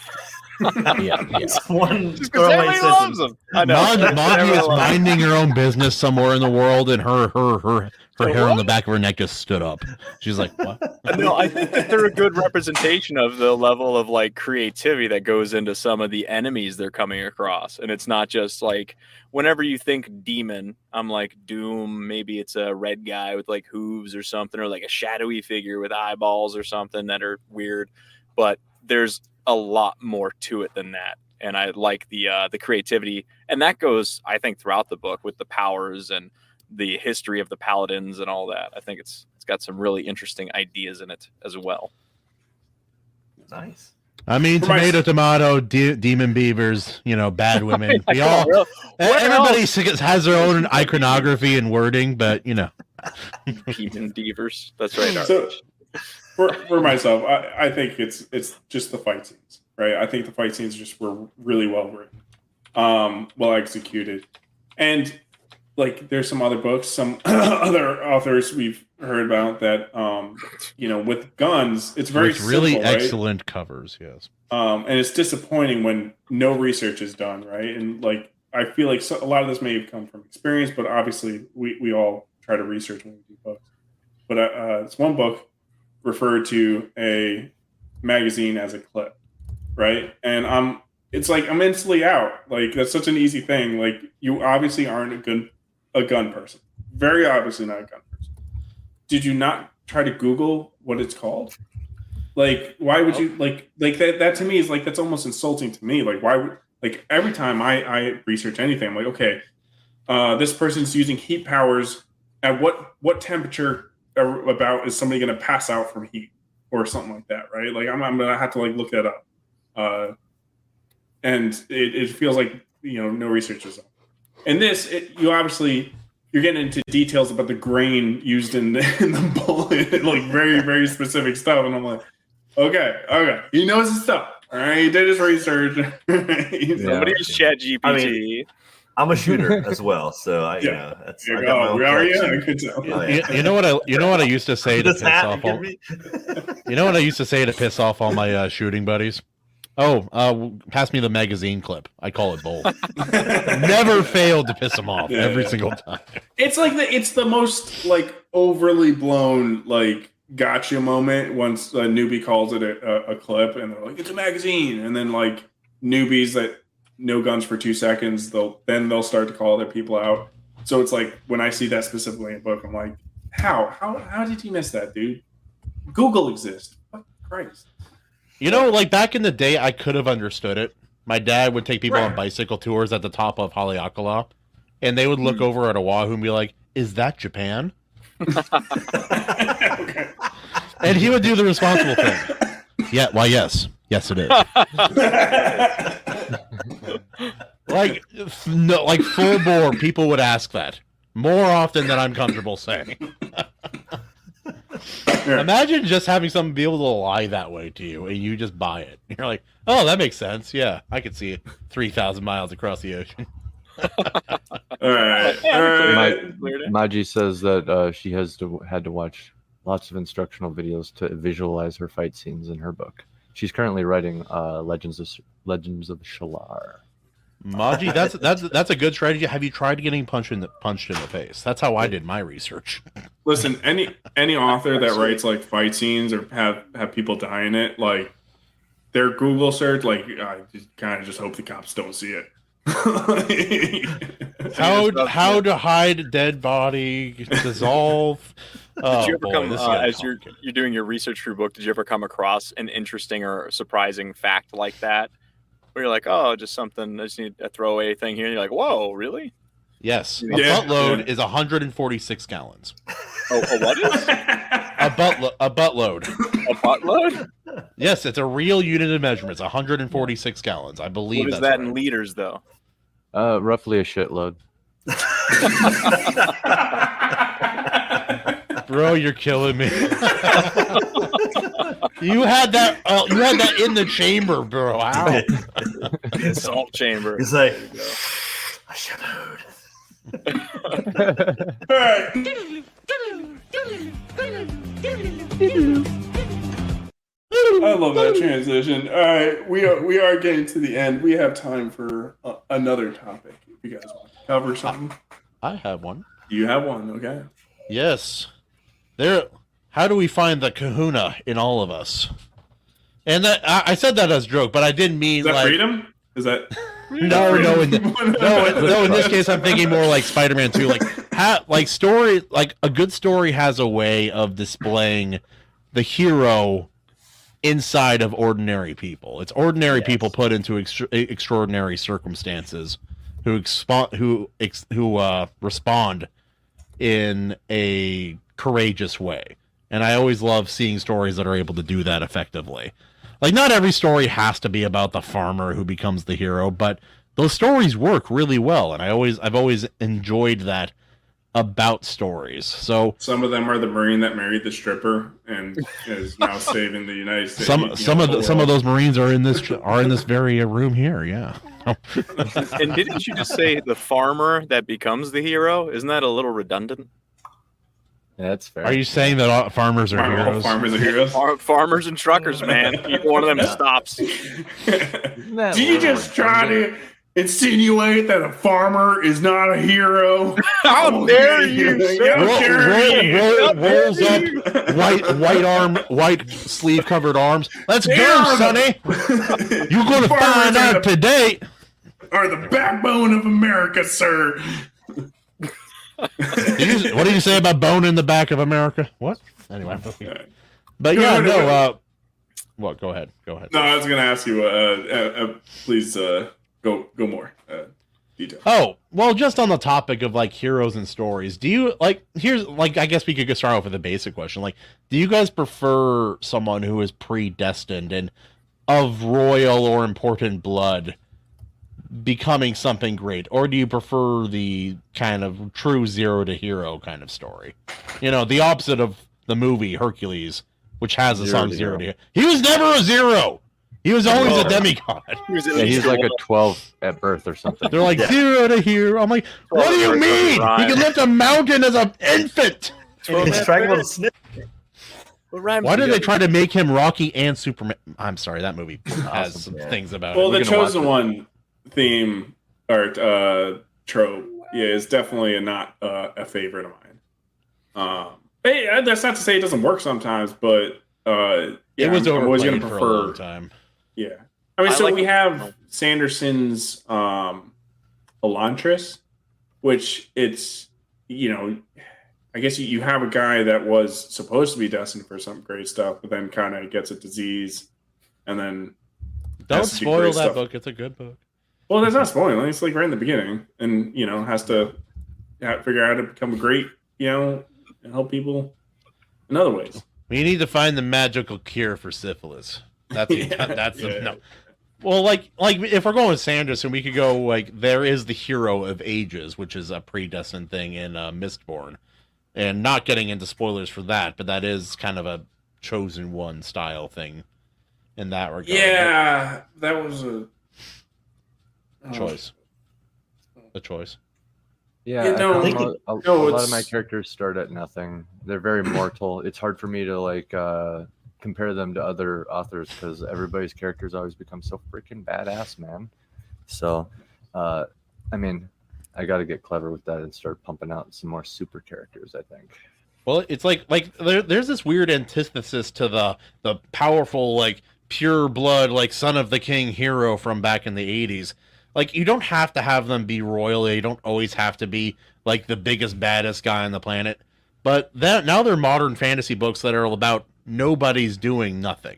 It's one Just because throwaway everybody loves sentence. them. I know. Moggy is minding her own business somewhere in the world, and her hair on the What? back of her neck just stood up. She's like, "What?" No, I think that they're a good representation of the level of like creativity that goes into some of the enemies they're coming across. And it's not just like whenever you think demon, I'm like Doom, maybe it's a red guy with like hooves or something, or like a shadowy figure with eyeballs or something that are weird. But there's a lot more to it than that. And I like the creativity, and that goes, I think, throughout the book with the powers and the history of the paladins and all that. I think it's got some really interesting ideas in it as well. Nice. I mean, For my- tomato, demon beavers, you know, bad women. Like, We all, what everybody else? has their own iconography and wording, but you know, Demon beavers. That's right. So, for myself, I think it's just the fight scenes, right? I think the fight scenes just were really well written, well executed, and like there's some other books, some other authors we've heard about that, you know, with guns, it's very with really simple, right? excellent covers. Yes. And it's disappointing when no research is done, right? And like I feel like a lot of this may have come from experience, but obviously we all try to research when we do books. But it's one book referred to a magazine as a clip, right? And it's like I'm instantly out. Like that's such an easy thing. Like you obviously aren't a gun person. Very obviously not a gun person. Did you not try to Google what it's called? Like why would you like that to me is like that's almost insulting to me. Like why would like every time I research anything, I'm like, okay, this person's using heat powers at what temperature about is somebody going to pass out from heat or something like that, right? Like I'm going to have to like look that up. And it feels like, you know, no research was done. And you're getting into details about the grain used in the bullet, like very, very specific stuff. And I'm like, okay. He knows his stuff. All right. He did his research. Somebody use Chat GPT. I mean, I'm a shooter as well, so you know, that's. I got my own collection. Good tell. Oh, yeah. You know what I used to say to This piss hat off you all. give me? You know what I used to say to piss off all my shooting buddies? Oh, pass me the magazine clip. I call it bold. Never failed to piss them off every single time. It's like it's the most like overly blown like gotcha moment once a newbie calls it a clip and they're like it's a magazine, and then like newbies that no guns for 2 seconds they'll start to call other people out. So it's like when I see that specifically in a book, I'm like, how did you miss that, dude? Google exists. Fuck Christ. You know, like back in the day, I could have understood it. My dad would take people on bicycle tours at the top of Haleakala, and they would look over at Oahu and be like, "Is that Japan?" Okay. And he would do the responsible thing. Yeah, why? Yes, it is. Like full bore, people would ask that more often than I'm comfortable saying. Imagine just having someone be able to lie that way to you, and you just buy it. You're like, "Oh, that makes sense. Yeah, I could see it 3,000 miles across the ocean." All right. Yeah, All clear right. it. Cleared it. Maji says that she had to watch lots of instructional videos to visualize her fight scenes in her book. She's currently writing Legends of Shalar. Maji, that's a good strategy. Have you tried getting punched in the face? That's how I did my research. Listen, any author that writes like fight scenes or have people die in it, like their Google search, like I kind of just hope the cops don't see it. How to hide a dead body, dissolve. Oh, Did you ever boy, come this is getting as you're doing your research for your book? Did you ever come across an interesting or surprising fact like that, where you're like, "Oh, just something. I just need a throwaway thing here." And you're like, "Whoa, really?" Yes, a Yeah. buttload is 146 gallons. Oh, what is A buttload. a buttload? Yes, it's a real unit of measurements. 146 gallons. I believe. What is that's that right. in liters, though? Roughly a shitload. Bro, you're killing me. You had that. You had that in the chamber, bro. Ow. Salt chamber. He's like, I should have. All right. I love that transition. All right, we are getting to the end. We have time for another topic. If you guys want to cover something, I have one. you have one. Okay. Yes. There. How do we find the kahuna in all of us? And that I said that as a joke, but I didn't mean Is that like freedom? Is that no. In this case, I'm thinking more like Spider-Man 2. Like story, like a good story has a way of displaying the hero inside of ordinary people. It's ordinary people put into extraordinary circumstances who respond in a courageous way. And I always love seeing stories that are able to do that effectively. Like, not every story has to be about the farmer who becomes the hero, but those stories work really well, and I've always enjoyed that about stories. So some of them are the Marine that married the stripper and is now saving the United States. some of those Marines are in this very room here. Yeah. And didn't you just say the farmer that becomes the hero? Isn't that a little redundant? Yeah, that's fair. Are you saying that all farmers are heroes? Farmers are heroes. Farmers and truckers, man. One of them stops. Do you just try to insinuate that a farmer is not a hero? How dare you, sir? Rolls up, white sleeve covered arms. Let's They go, are Sonny. You're gonna Farmers find are out today. Are the backbone of America, sir. What did you say about bone in the back of America? What? Anyway, but yeah, no. What? Go ahead. No, I was gonna ask you. Please go more detail. Oh, well, just on the topic of like heroes and stories, do you like? Here's like, I guess we could start off with a basic question. Like, do you guys prefer someone who is predestined and of royal or important blood becoming something great, or do you prefer the kind of true zero to hero kind of story? You know, the opposite of the movie Hercules, which has a song Zero to Hero. He was never a zero. He was always a demigod. He's like a 12 at birth or something. They're like, zero to hero. I'm like, what do you mean? He can lift a mountain as an infant. He's strangled a snip. Why did they try to make him Rocky and Superman? I'm sorry, that movie has some things about Well, it. the Chosen One theme or trope, is definitely not a favorite of mine. Hey, that's not to say it doesn't work sometimes, but it was I'm always going overplayed to for a prefer. long time. Yeah, I mean, we have Sanderson's Elantris, which it's I guess you have a guy that was supposed to be destined for some great stuff, but then kind of gets a disease, and then don't has to do spoil great that stuff. book. It's a good book. Well, that's not spoiling. It's like right in the beginning, and has to figure out how to become great, and help people in other ways. We need to find the magical cure for syphilis. That's Yeah. no. Well, like if we're going with Sanderson, we could go like there is the hero of ages, which is a predestined thing in Mistborn, and not getting into spoilers for that, but that is kind of a chosen one style thing in that regard. Yeah, that was a choice. a choice. Yeah, You know, I think I a no, lot of it's- my characters start at nothing. They're very mortal. It's hard for me to like compare them to other authors because everybody's characters always become so freaking badass, man. So, I mean, I got to get clever with that and start pumping out some more super characters, I think. Well, it's like there's this weird antithesis to the powerful, like, pure blood, like, son of the king hero from back in the 80s. Like, you don't have to have them be royal. You don't always have to be like the biggest, baddest guy on the planet. But now they're modern fantasy books that are about nobody's doing nothing.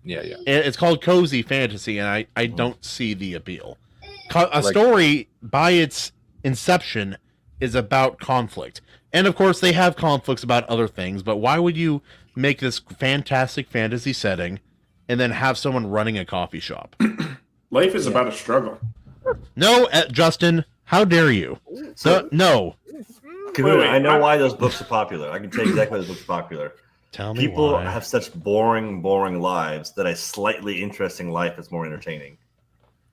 Yeah. It's called cozy fantasy, and I don't see the appeal. A Like- story, by its inception, is about conflict. And of course, they have conflicts about other things, but why would you make this fantastic fantasy setting and then have someone running a coffee shop? Life is about a struggle. No, Justin, how dare you? No. Kahuna, Wait, I know I- why those books are popular. I can tell you exactly why those books are popular. Tell me People why. have such boring lives that a slightly interesting life is more entertaining.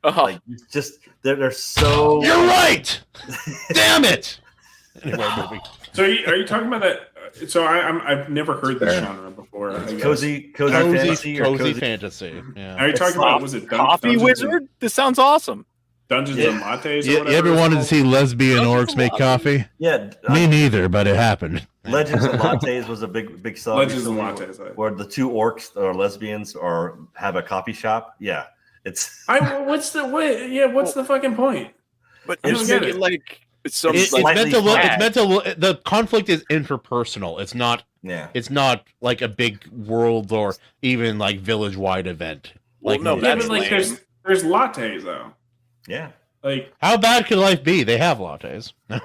Oh, Like, it's just they're so. You're right! Damn it! Anyway, moving. So are you talking about that? So I've never heard this Fair. genre before. I guess. Cozy fantasy or Cozy cozy. fantasy. Yeah. Are you talking about, was it Coffee Dungeons Wizard? This sounds awesome. Dungeons Yeah. and Lattes? Or You whatever ever it's wanted to called? see lesbian Dungeons orcs make and coffee? Yeah, Me neither, but it happened. Legends and Lattes was a big seller. Legends and recently, Lattes. where the two orcs or lesbians or have a coffee shop. Yeah, it's What's the fucking point? But I don't it's get it. like some It's like, meant to look. It's flat. meant to look. The conflict is interpersonal. It's not. yeah. It's not like a big world or even like village-wide event. well, Like, no, yeah, Yeah, that's but like lame. there's lattes though. Yeah. Like How bad could life be? They have lattes. Are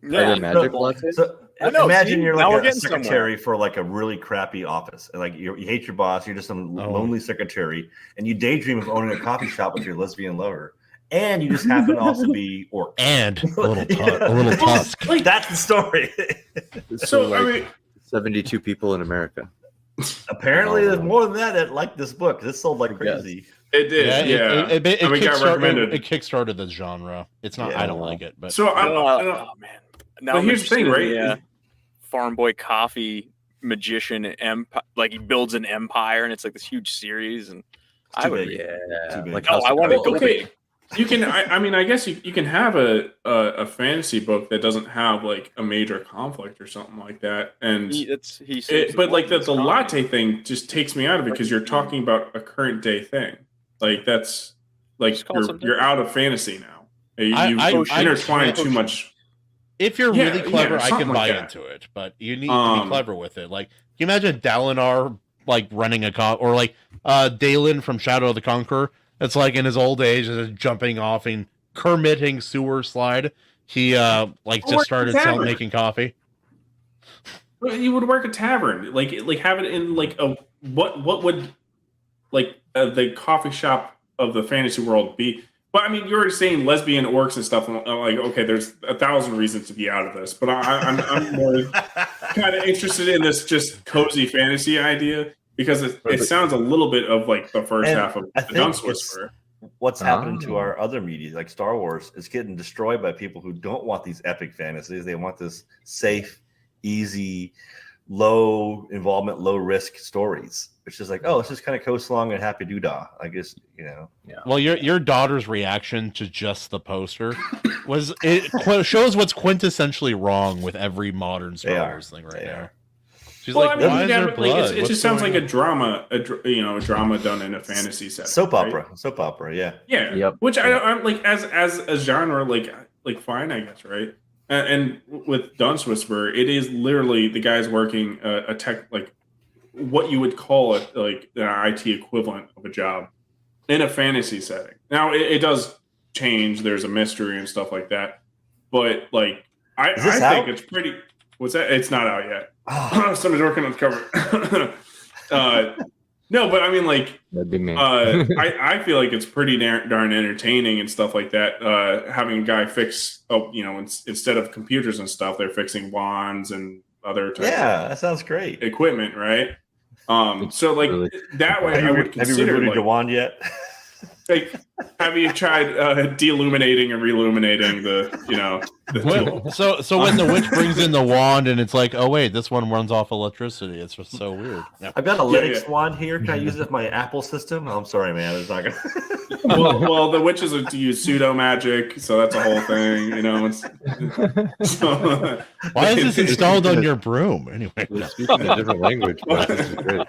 Yeah. there magic So- lattes? So I know, imagine see? you're Now we're like a getting secretary for like a really crappy office. And like you hate your boss. You're just some Oh. lonely secretary, and you daydream of owning a coffee shop with your lesbian lover, and you just happen to also be orc. And a little tusk. like That's the story. so. I mean, 72 people in America. Apparently, there's more than that like this book. This sold like Yes. crazy. it did. Yeah. It And we got recommended. kickstarted this genre. It's not. Yeah. I don't like it, but So I don't. Oh man. Now But I'm here's the thing, interested in right? Farm Boy Coffee magician empire. Like he builds an empire, and it's like this huge series. And I too would, big. yeah. Too big. Like No, I want to Well, go okay. big. You can. I mean, I guess you can have a fantasy book that doesn't have like a major conflict or something like that, and He saves but like the world. latte thing just takes me out of it because you're talking about a current day thing. Like that's like Just call something you're out of fantasy now. You I intertwine too much. if you're Yeah, really clever, yeah, I something can like buy that. into it. But you need to be clever with it. Like, can you imagine Dalinar like running a or like Dalen from Shadow of the Conqueror? That's like in his old age, just jumping off and Kermitting sewer slide. He like just started making coffee. Well, you would work a tavern, like have it in like a what would like the coffee shop of the fantasy world be? But I mean, you're already saying lesbian orcs and stuff. I'm like, okay, there's 1,000 reasons to be out of this, but I'm more kind of interested in this just cozy fantasy idea because it sounds a little bit of like the first And half of I the think Dunce it's- Whisperer. What's happening to Oh. our other media, like Star Wars, is getting destroyed by people who don't want these epic fantasies. They want this safe, easy, low involvement, low risk stories. It's just like, oh, it's just kind of coast along and happy doodah. I guess, you know. Well, your daughter's reaction to just the poster was it shows what's quintessentially wrong with every modern Star They are. Wars thing right They now. are. She's Well, like, I mean, why is yeah, there but, like, blood? it What's just sounds going like on? a drama, a drama done in a fantasy setting. Soap right? opera. Soap opera, yeah. Yeah. Yep. Which I'm like as a genre, like fine, I guess, right? And with Dunce Whisperer, it is literally the guy's working a tech like what you would call it like an IT equivalent of a job in a fantasy setting. Now it does change. There's a mystery and stuff like that, but like I Is this think out? it's pretty. What's that? It's not out yet. Oh, Somebody's working on the cover. No, but I mean, like, That'd be me. I feel like it's pretty darn entertaining and stuff like that. Having a guy fix, instead of computers and stuff, they're fixing wands and other type yeah, that sounds great. of equipment, right? So like really- that way, Have I you, would have you consider rebooted like, your wand yet? Like, have you tried de-illuminating and re-illuminating the tool? So when the witch brings in the wand and it's like, oh wait, this one runs off electricity. It's just so weird. Yeah. I've got a Linux wand here. Can I use it with my Apple system? Oh, I'm sorry, man. It's not gonna. well, the witches are to use pseudo magic, so that's a whole thing. Why is this installed on your broom anyway? We're speaking a different language, but this is great.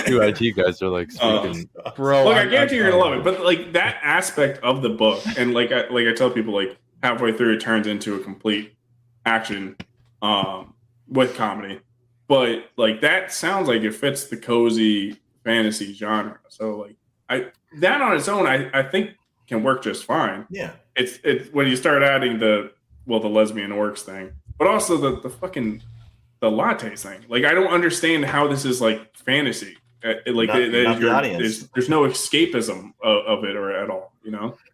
Two IT guys are like speaking. Bro, look, I guarantee you're gonna love it. But like that aspect of the book, and like I tell people, like halfway through it turns into a complete action with comedy. But like that sounds like it fits the cozy fantasy genre. So like that on its own, I think can work just fine. Yeah. It's when you start adding the lesbian orcs thing, but also the fucking the lattes thing. Like I don't understand how this is like fantasy. Like Not the audience. There's no escapism of it or at all.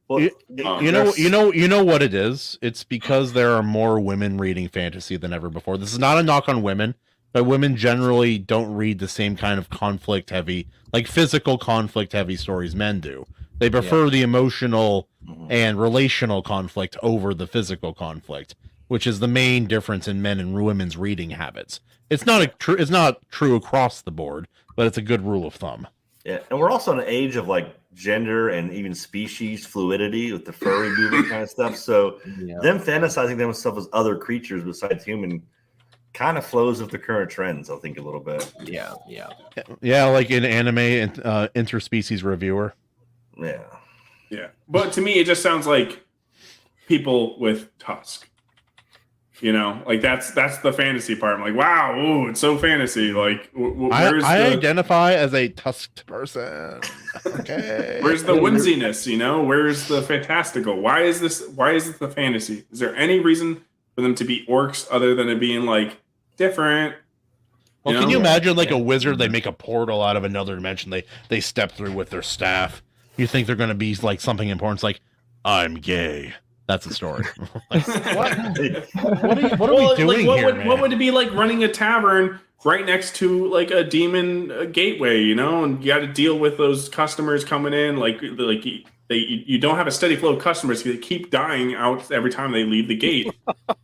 Well, You know what it is? It's because there are more women reading fantasy than ever before. This is not a knock on women, but women generally don't read the same kind of conflict heavy, like physical conflict heavy stories men do. They prefer the emotional and relational conflict over the physical conflict, which is the main difference in men and women's reading habits. It's not true across the board, but it's a good rule of thumb. Yeah, and we're also in an age of like gender and even species fluidity with the furry movement kind of stuff. So them fantasizing themselves as other creatures besides human kind of flows with the current trends, I think, a little bit. Yeah, like in anime and interspecies reviewer. Yeah. But to me, it just sounds like people with tusk. Like that's the fantasy part. I'm like, wow, ooh, it's so fantasy. Like, I identify as a tusked person. Okay. Where's the whimsiness? Where's the fantastical? Why is this the fantasy? Is there any reason for them to be orcs other than it being like different? Well, can you imagine like a wizard? They make a portal out of another dimension. They step through with their staff. You think they're going to be like something important? It's like, I'm gay. That's the story. Like, what are we doing like, here, man? What would it be like running a tavern right next to like a demon gateway? And you got to deal with those customers coming in. You don't have a steady flow of customers. They keep dying out every time they leave the gate.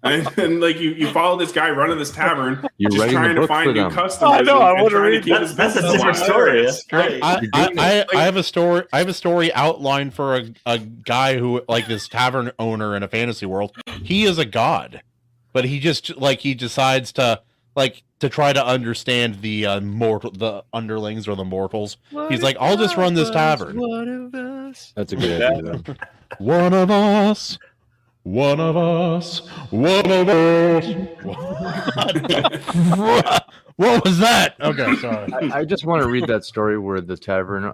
and like you follow this guy running this tavern, You're just writing trying the to book find for new them. customers. I know, I and wanna trying to read keep that. his That's a business different alive. story. It's great. I have a story. I have a story outlined for a guy who, like, this tavern owner in a fantasy world. He is a god, but he decides to try to understand the underlings or the mortals. He's like, I'll just run this tavern. That's a good idea. Though. One of us. One of us. One of us. What was that? Okay, sorry. I just want to read that story where the tavern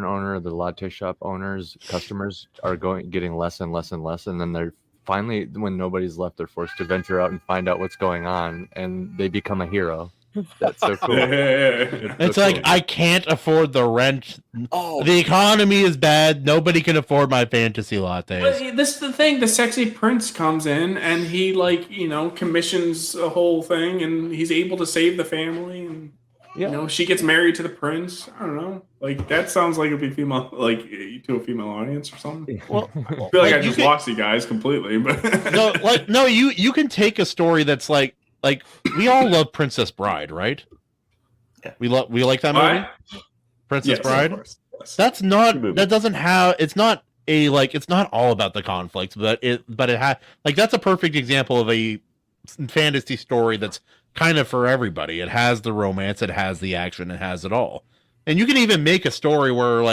owner, the latte shop owners, customers are getting less and less and less, and then they're finally, when nobody's left, they're forced to venture out and find out what's going on, and they become a hero. That's so cool. It's like, I can't afford the rent. The economy is bad. Nobody can afford my fantasy lattes. But this is the thing. The sexy prince comes in and he commissions a whole thing, and he's able to save the family. And she gets married to the prince. I don't know. Like that sounds like it'd be female, like to a female audience or something. Well, I feel like I just lost you guys completely. But you can take a story that's like we all love Princess Bride, right? Yeah. We like that movie, Princess Bride. Yes. That's not that doesn't have. It's not all about the conflict, but it has that's a perfect example of a fantasy story that's kind of for everybody. It has the romance, it has the action, it has it all. And you can even make a story where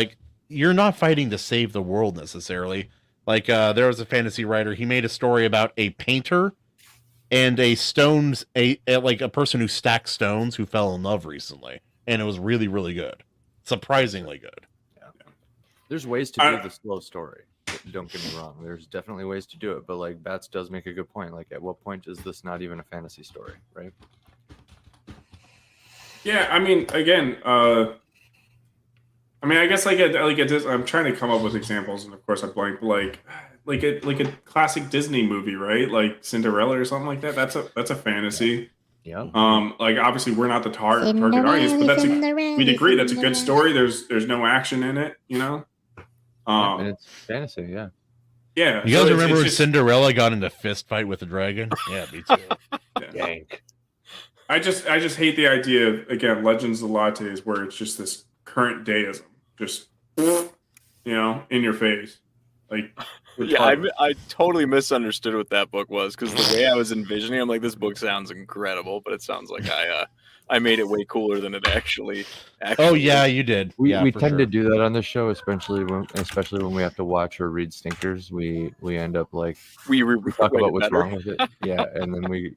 you're not fighting to save the world necessarily. There was a fantasy writer, he made a story about a painter and a person who stacks stones who fell in love recently, and it was really, really good, surprisingly good. There's ways to do the slow story. Don't get me wrong. There's definitely ways to do it, but Bats does make a good point. At what point is this not even a fantasy story, right? Yeah, I mean, again, I guess I'm trying to come up with examples, and of course I blank. Like a classic Disney movie, right? Like Cinderella or something like that. That's a fantasy. Yeah. Obviously we're not the target audience, but we'd agree that's a good story. There's no action in it, And it's fantasy, yeah. Yeah. You so guys it's remember when just- Cinderella got into a fist fight with a dragon? Yeah, me too. Yank. I just hate the idea of, again, Legends of the Lattes, where it's just this current dayism, just in your face. Like, Yeah, I totally misunderstood what that book was because the way I was envisioning, I'm like, this book sounds incredible, but it sounds like I made it way cooler than it actually. Oh yeah, you did. We Yeah, for tend sure. to do that on the show, especially when we have to watch or read stinkers. We end up like we talk way about what's better. wrong with it. Yeah, and then it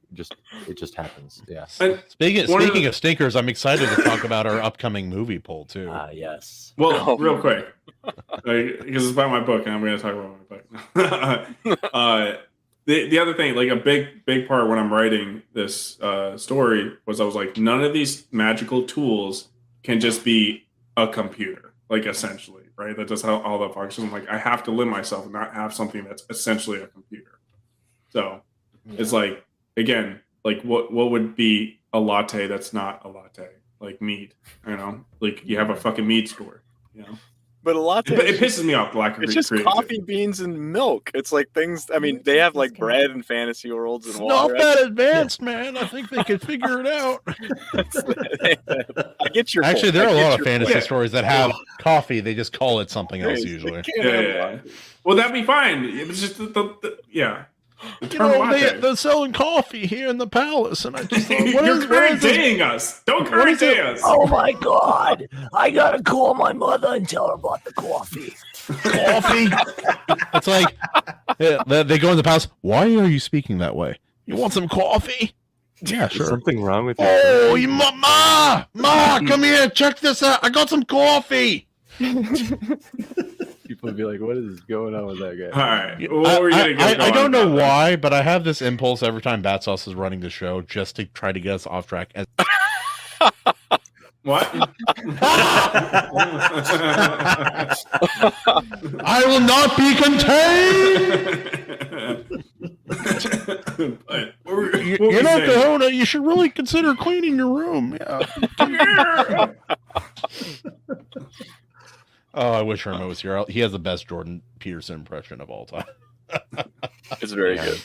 just happens. Yeah. And Speaking one of the- of stinkers, I'm excited to talk about our upcoming movie poll too. Yes. well, Oh. real quick, because it's about my book, and I'm going to talk about my book. The other thing, like a big part when I'm writing this story was I was like, none of these magical tools can just be a computer, like essentially, right? That's just how all that functions. I'm like, I have to limit myself and not have something that's essentially a computer. So it's like, again, like what would be a latte that's not a latte? Like mead, like you have a fucking mead store, But a lot It pisses me off. Lack of it's just creativity. coffee beans and milk. It's like things. I mean, they have like bread and fantasy worlds and It's not water. that advanced, man. I think they could figure it out. I get your Actually, point. there are I a get lot of your fantasy point. stories that have coffee. They just call it something else point. usually. They can't have Yeah. latte. Well, that'd be fine. It was just the You term know, latte. they're selling coffee here in the palace, and I just thought, You're current daying us. Don't current day us. Oh my God! I gotta call my mother and tell her about the coffee. coffee? It's like they go in the palace. Why are you speaking that way? You want some coffee? Yeah, Is sure. something wrong with you? Oh, you ma, come here, check this out. I got some coffee. People would be like, "What is going on with that guy?" All right. What were you gonna go I on don't know about that? why, but I have this impulse every time Bat Sauce is running the show just to try to get us off track. As What? I will not be contained. But what were You you know, saying? Kahuna, you should really consider cleaning your room. Yeah. Oh, I wish Herman was here. He has the best Jordan Peterson impression of all time. It's very good.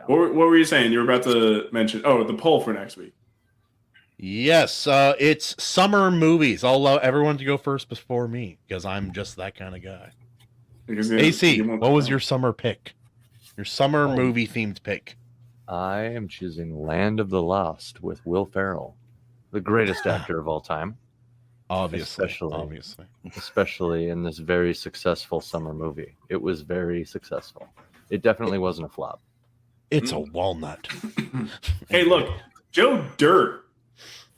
What were you saying? You were about to mention. Oh, the poll for next week. Yes, it's summer movies. I'll allow everyone to go first before me because I'm just that kind of guy. Because AC, you won't- what was your summer pick? Your summer movie themed pick? I am choosing Land of the Lost with Will Ferrell, the greatest actor of all time, Obviously, Especially- especially in this very successful summer movie. It was very successful. It definitely wasn't a flop. It's a walnut. Hey, look, Joe Dirt,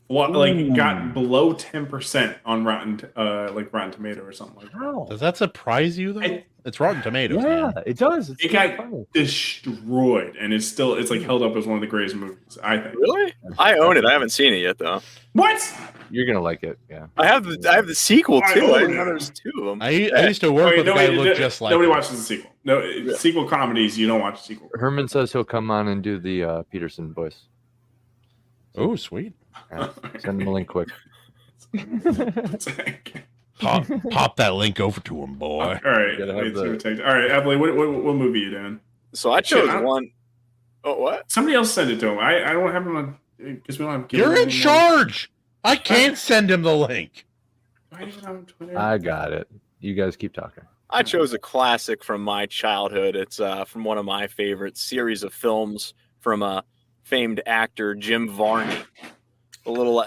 got below 10% on Rotten Tomato or something like that. Does that surprise you though? It's Rotten Tomatoes. Yeah, man. it does. It's It really got funny. destroyed, and it's like held up as one of the greatest movies. I think. Really? I own it. I haven't seen it yet though. What? You're gonna like it. Yeah. I have the sequel I too. own I didn't it. know there's two of them. I used to work with a guy who looked just like nobody him. watches the sequel. No, sequel comedies. You don't watch the sequel. Herman says he'll come on and do the Peterson voice. Oh, sweet. Yeah. Send him a link quick. Pop that link over to him, boy. All right. Gotta have wait, the- see what takes- All right, Emily, what movie are you doing? So I Shit, chose I don't- one. Oh, what? Somebody else send it to him. I don't have him on because we don't have. You're in anymore. charge. I can't send him the link. Do I even have Twitter? I got it. You guys keep talking. I chose a classic from my childhood. It's from one of my favorite series of films from a famed actor Jim Varney. A little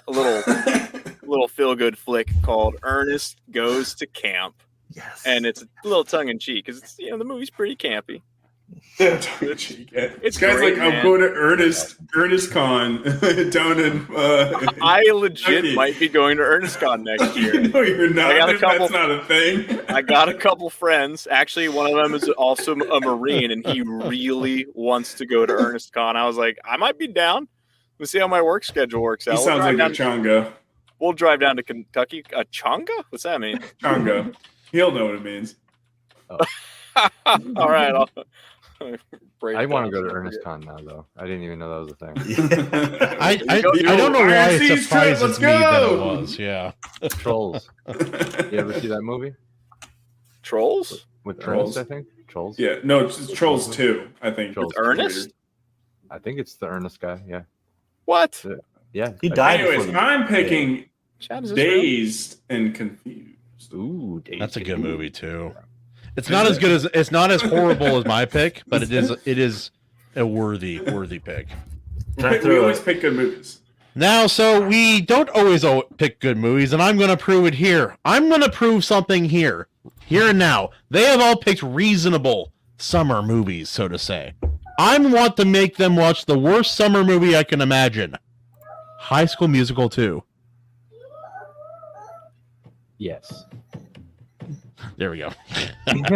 feel good flick called Ernest Goes to Camp, Yes. and it's a little tongue in cheek because the movie's pretty campy. Yeah, tongue in cheek. It's This guy's great, like, I'm man. going to Ernest Con down in. I legit Kentucky. might be going to ErnestCon next year. No, you're not. I got a couple- That's not a thing. I got a couple friends. Actually, one of them is also a Marine, and he really wants to go to ErnestCon. I was like, I might be down. We'll see how my work schedule works out. He sounds like a down, Chonga. we'll drive down to Kentucky. A Chonga? What's that mean? Chonga. He'll know what it means. All right. I'll break I it want to down. go to ErnestCon now, though. I didn't even know that was a thing. I don't know why Iron it Seas surprises trip, let's me that it go! was. Yeah. Trolls. You ever see that movie? Trolls? with Trolls. Ernest, I think. Trolls. Yeah, no, it's Trolls 2, I think. Trolls. Ernest? I think it's the Ernest guy. Yeah. What? Yeah. He died before Anyways, the- I'm picking Chad, is this real? Dazed and Confused. Ooh, That's a good movie too. It's Is not as it? good as it's not as horrible as my pick, but it is a worthy pick. Can I We throw always a- pick good movies. Now, so we don't always pick good movies, and I'm going to prove it here. I'm going to prove something here and now. They have all picked reasonable summer movies, so to say. I want to make them watch the worst summer movie I can imagine. High School Musical 2. Yes. There we go.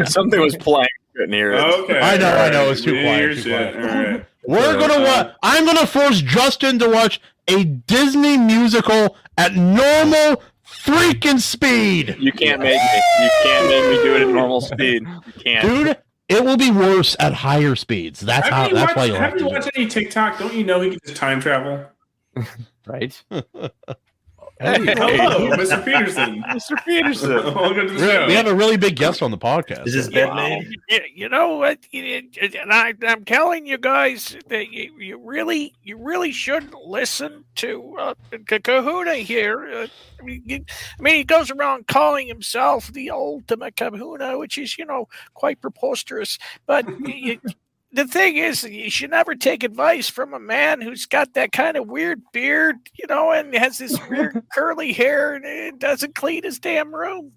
Something was playing. Couldn't hear it. Okay. I know, all right. it's too We quiet, hear too shit. quiet. All right. We're gonna watch. I'm gonna force Justin to watch a Disney musical at normal freaking speed, You can't make me. You can't make me do it at normal speed. You can't. dude. It will be worse at higher speeds. That's how. That's why you have have you to. watched any TikTok? Don't you know he can just time travel? Right. Hello, Mr. Peterson. Mr. Peterson. Welcome to the show. We have a really big guest on the podcast. Is this bed made? You know what? And I'm telling you guys that you really shouldn't listen to Kahuna here. I mean, he goes around calling himself the ultimate Kahuna, which is quite preposterous. But the thing is, you should never take advice from a man who's got that kind of weird beard, and has this weird curly hair and doesn't clean his damn room.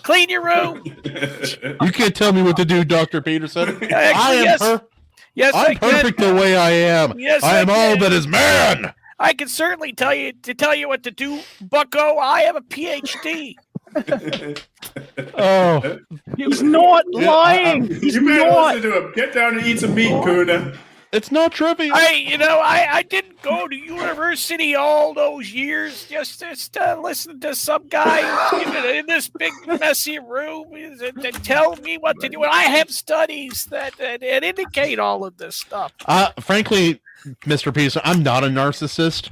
Clean your room. You can't tell me what to do, Dr. Peterson. Actually, I am yes. Yes, I I'm can. perfect the way I am. Yes, I am I all can. that is man. I can certainly tell you what to do, Bucko. I have a PhD. Oh, He's not lying. He's You better not. listen to him. Get down and eat some meat, Kuna. it's not trivial. I didn't go to university all those years just to listen to some guy in this big messy room to tell me what to do. And I have studies that indicate all of this stuff. Frankly, Mr. Peterson, I'm not a narcissist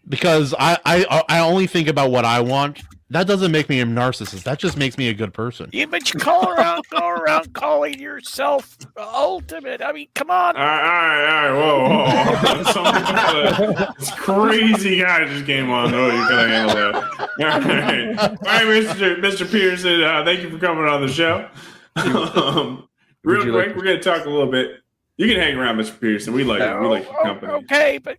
because I only think about what I want. That doesn't make me a narcissist. That just makes me a good person. Yeah, but you go around calling yourself ultimate. I mean, come on. All right. Whoa. This crazy guy just came on. Oh, you're going to handle that. All right, Mr. Peterson, thank you for coming on the show. Real you quick, like- we're going to talk a little bit. You can hang around, Mr. Peterson. We like your company. Okay, but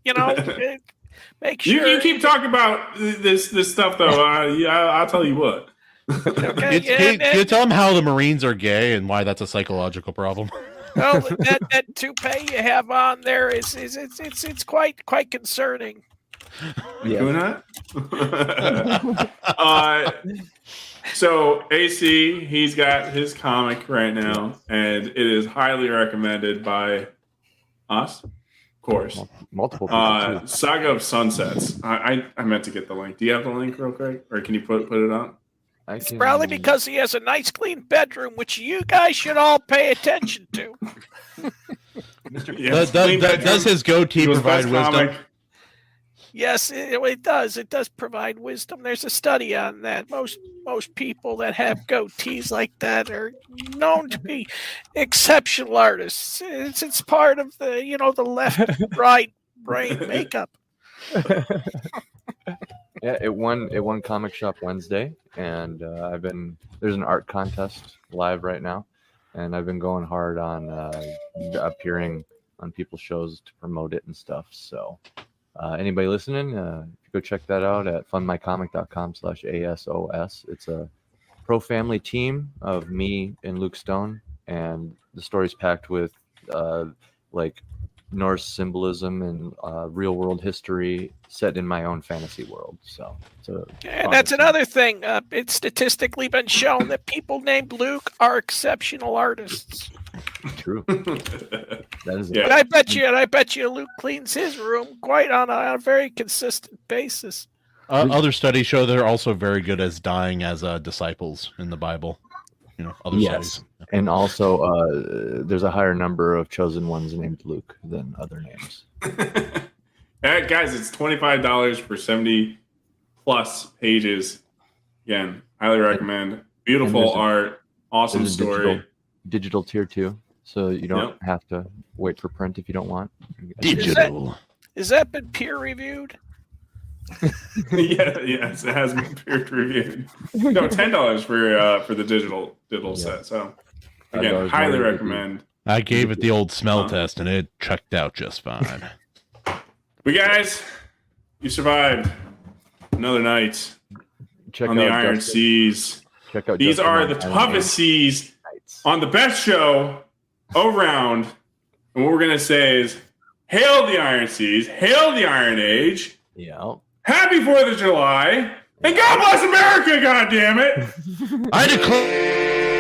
make sure You keep talking about this stuff, though. I'll tell you what. Okay, Can you tell them how the Marines are gay and why that's a psychological problem? well, that toupee you have on there is it's quite concerning. Kuna? So AC, he's got his comic right now, and it is highly recommended by us, of course. Multiple people too. Saga of Sunsets. I meant to get the link. Do you have the link real quick, or can you put it on? I It's can- probably because he has a nice clean bedroom, which you guys should all pay attention to. Yes, Does his goatee provide wisdom? Yes, it does. It does provide wisdom. There's a study on that. Most people that have goatees like that are known to be exceptional artists. It's part of the the left right brain makeup. Yeah, it won Comic Shop Wednesday, and there's an art contest live right now, and I've been going hard on appearing on people's shows to promote it and stuff. So anybody listening, go check that out at fundmycomic.com/ASOS. It's a pro family team of me and Luke Stone, and the story's packed with like Norse symbolism and real world history set in my own fantasy world. So And that's another thing. It's statistically been shown that people named Luke are exceptional artists. true. That is Yeah. And I bet you Luke cleans his room quite on a very consistent basis. Other studies show they're also very good as dying as disciples in the Bible. Other Yes. studies. And also, there's a higher number of chosen ones named Luke than other names. Guys, it's $25 for 70+ pages. Again, highly recommend. Beautiful there's a- art. Awesome There's a story. digital tier 2, so you don't have to wait for print if you don't want. Digital. Has that been peer reviewed? Yes, it has been peer reviewed. No, $10 for the digital set. So again, $5 highly more recommend. I gave it the old smell test, and it checked out just fine. But guys, you survived another night Check on the out Iron Justin- Seas. Check out These Justin are on the Island toughest seas Nights. on the best show around. And what we're going to say is, hail the Iron Seas, hail the Iron Age, Yeah. happy 4th of July, and God bless America, goddammit! I declare.